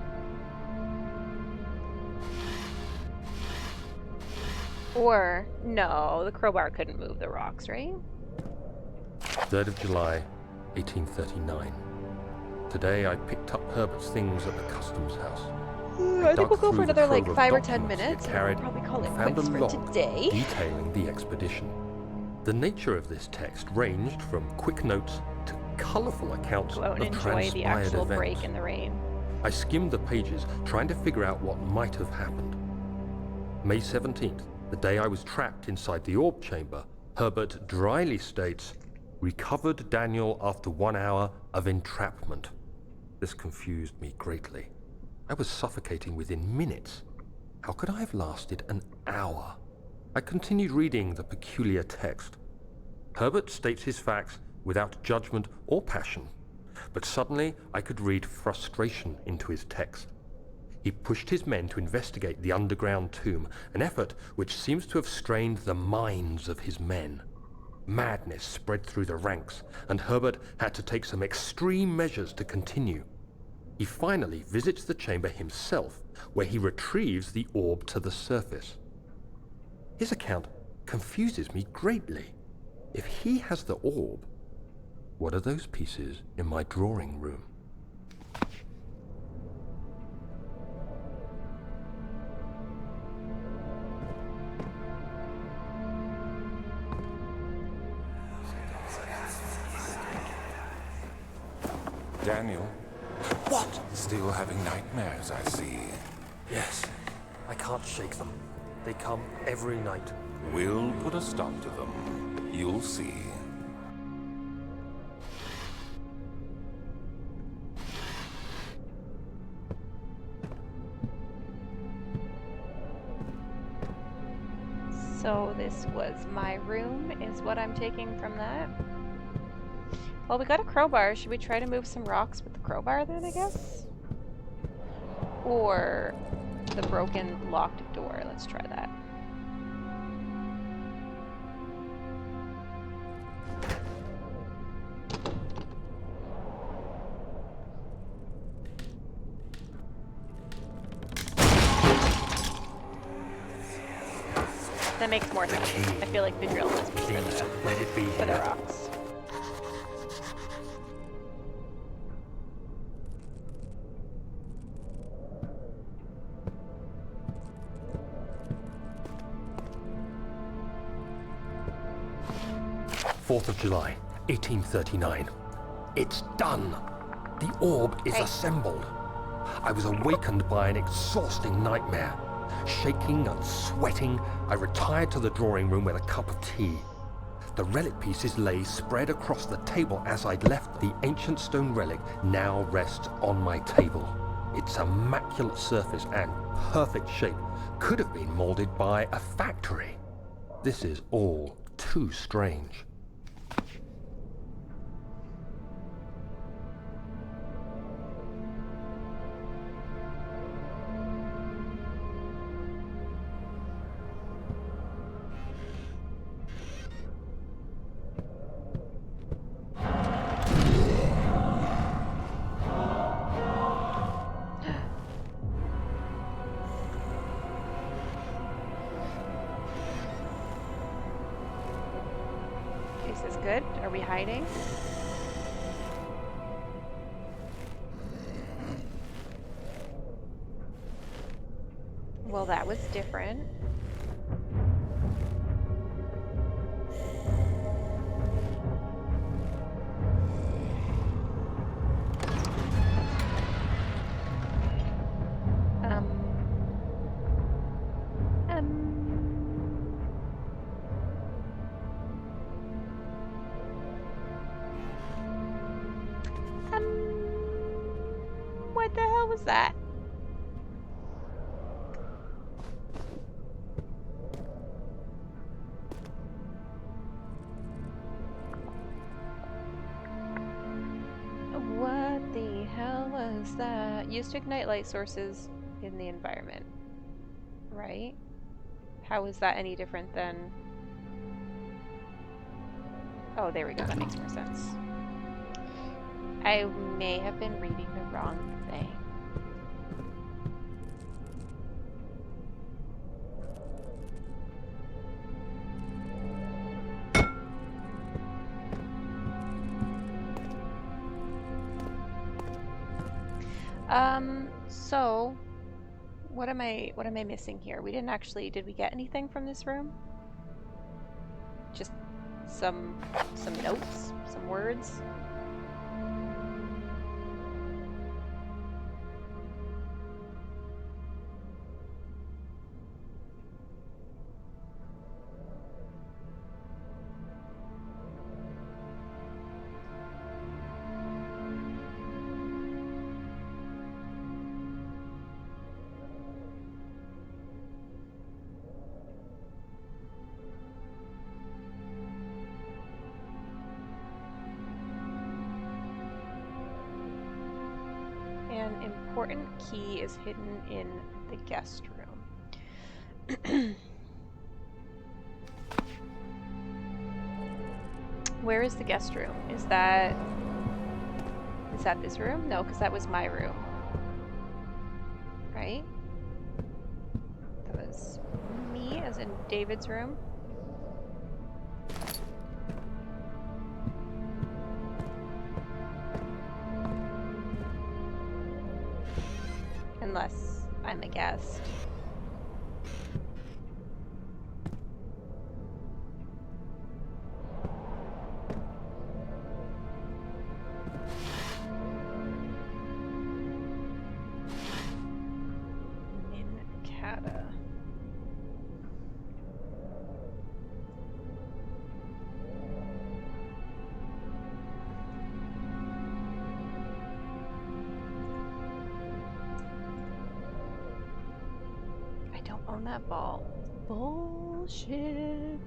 Or, no, the crowbar couldn't move the rocks, right? 3rd of July, 1839. Today I picked up Herbert's things at the customs house. I think we'll go for another like 5 or 10 documents he minutes. had carried, We'll probably call it found quits a for log today. detailing the expedition. The nature of this text ranged from quick notes to colourful accounts Go out and of enjoy the transpired actual events. break in the rain. I skimmed the pages, trying to figure out what might have happened. May 17th, the day I was trapped inside the orb chamber, Herbert dryly states, "Recovered Daniel after 1 hour of entrapment." This confused me greatly. I was suffocating within minutes. How could I have lasted an hour? I continued reading the peculiar text. Herbert states his facts without judgment or passion, but suddenly I could read frustration into his text. He pushed his men to investigate the underground tomb, an effort which seems to have strained the minds of his men. Madness spread through the ranks, and Herbert had to take some extreme measures to continue. He finally visits the chamber himself, where he retrieves the orb to the surface. His account confuses me greatly. If he has the orb, what are those pieces in my drawing room? Daniel, What? still having nightmares, I see. Yes, I can't shake them. They come every night. We'll put a stop to them. You'll see. So this was my room, is what I'm taking from that. Well, we got a crowbar. Should we try to move some rocks with the crowbar then, I guess? Or the broken locked door. Let's try that. That makes more sense. I feel like the drill must be Please, let it be for the here. rocks. July 1839. It's done. The orb is Hey. assembled. I was awakened by an exhausting nightmare. Shaking and sweating, I retired to the drawing room with a cup of tea. The relic pieces lay spread across the table as I'd left. The ancient stone relic now rests on my table. Its immaculate surface and perfect shape could have been molded by a factory. This is all too strange. Is this good? Are we hiding? Well, that was different. Um. What the hell was that? What the hell was that? Used to ignite light sources in the environment. Right? How is that any different than... Oh, there we go. That makes more sense. I may have been reading the wrong thing. So what am I missing here? We didn't actually, did we get anything from this room? Just some notes, some words. important key is hidden in the guest room. Where is the guest room? Is that this room? No, because that was my room. Right? That was me, as in David's room. Unless I'm a guest. Minkata. I don't own that ball. Bullshit.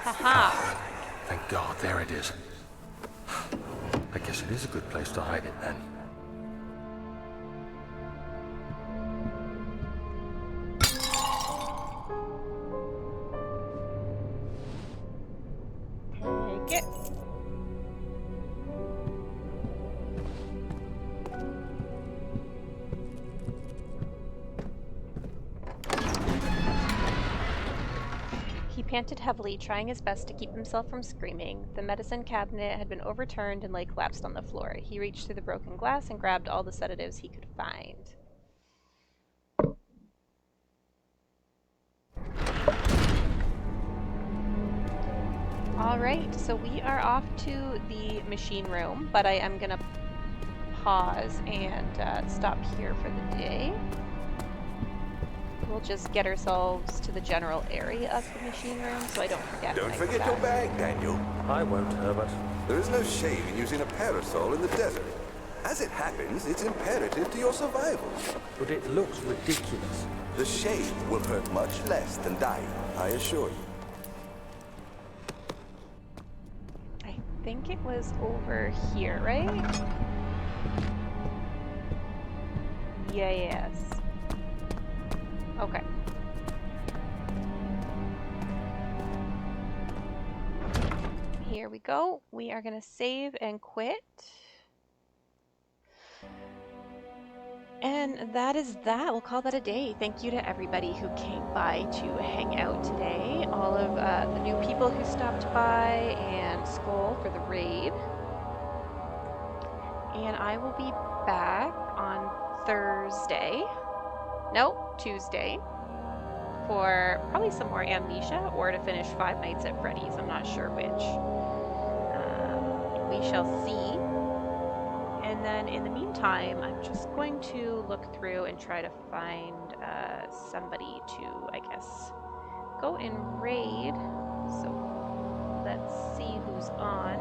Haha. Thank God, there it is. I guess it is a good place to hide it then. Take it. He panted heavily, trying his best to keep himself from screaming. The medicine cabinet had been overturned and lay collapsed on the floor. He reached through the broken glass and grabbed all the sedatives he could find. Alright, so we are off to the machine room, but I am gonna pause and stop here for the day. We'll just get ourselves to the general area of the machine room so I don't forget. Don't forget your bag, Daniel. I won't, Herbert. There is no shame in using a parasol in the desert. As it happens, it's imperative to your survival. But it looks ridiculous. The shade will hurt much less than dying, I assure you. I think it was over here, right? Yes. Okay. Here we go. We are going to save and quit. And that is that. We'll call that a day. Thank you to everybody who came by to hang out today. All of the new people who stopped by, and Skull for the raid. And I will be back on Thursday. No, Tuesday. For probably some more Amnesia, or to finish Five Nights at Freddy's. I'm not sure which. We shall see. And then in the meantime, I'm just going to look through and try to find somebody to, I guess, go and raid. So let's see who's on.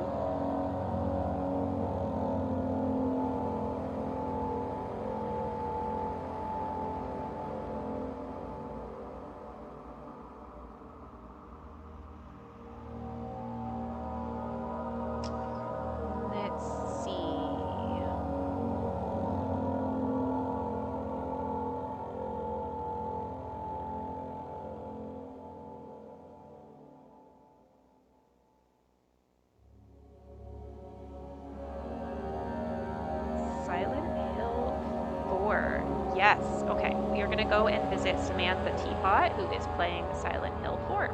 Yes. Okay. We are going to go and visit Samantha Teapot, who is playing Silent Hill 4.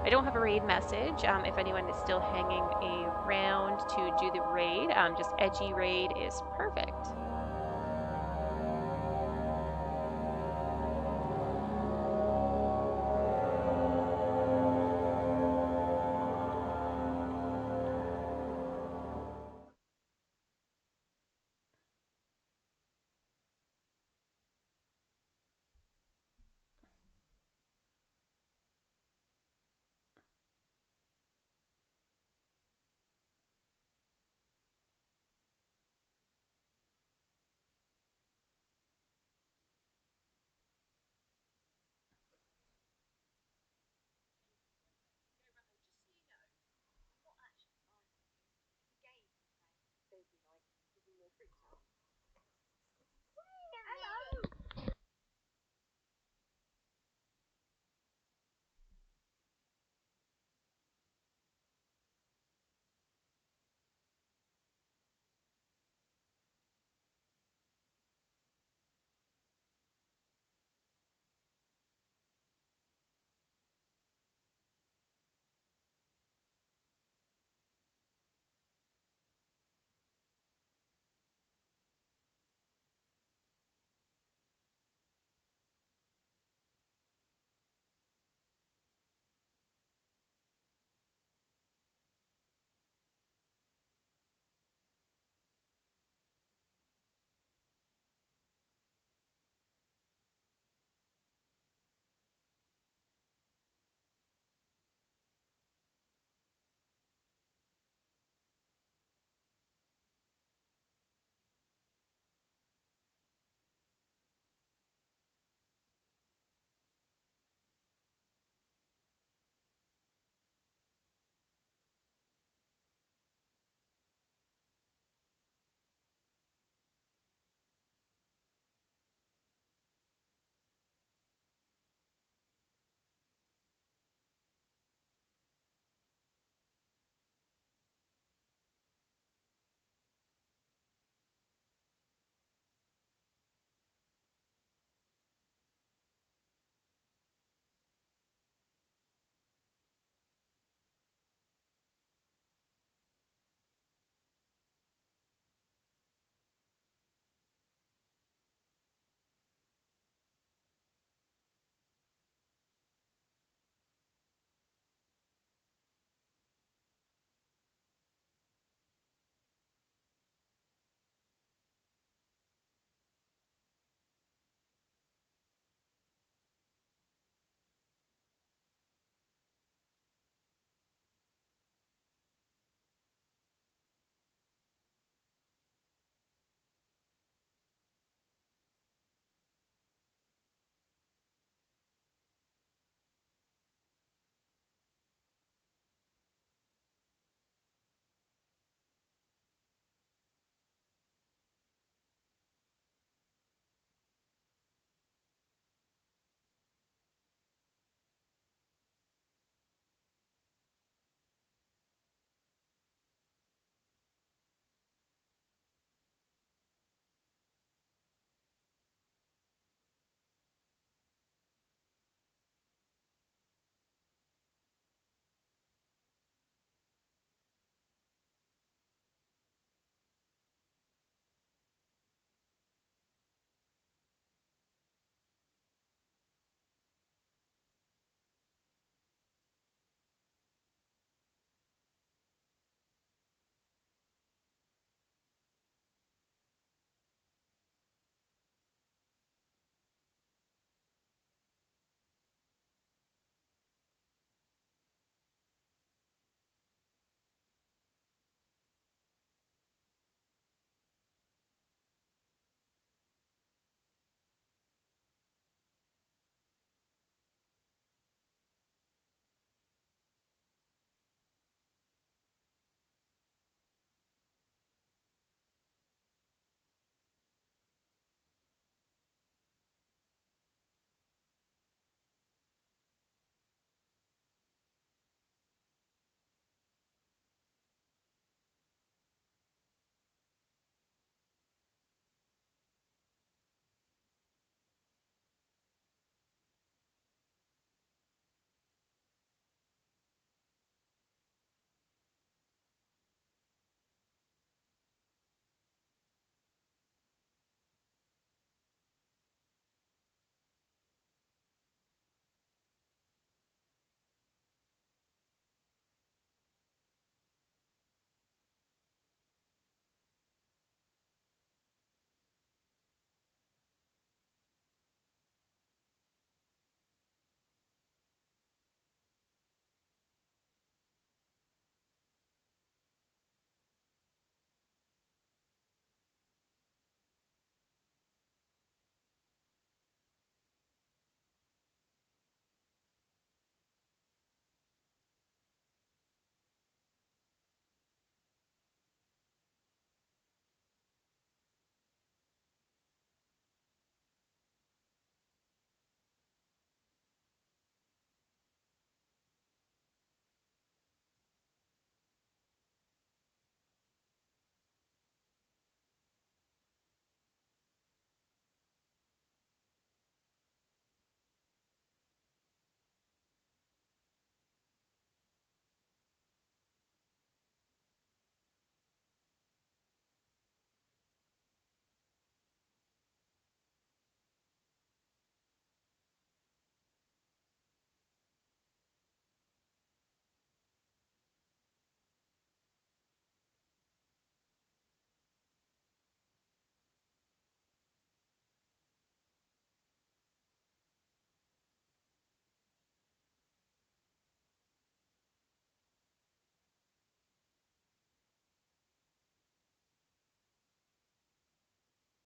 I don't have a raid message. If anyone is still hanging around to do the raid, just edgy raid is perfect.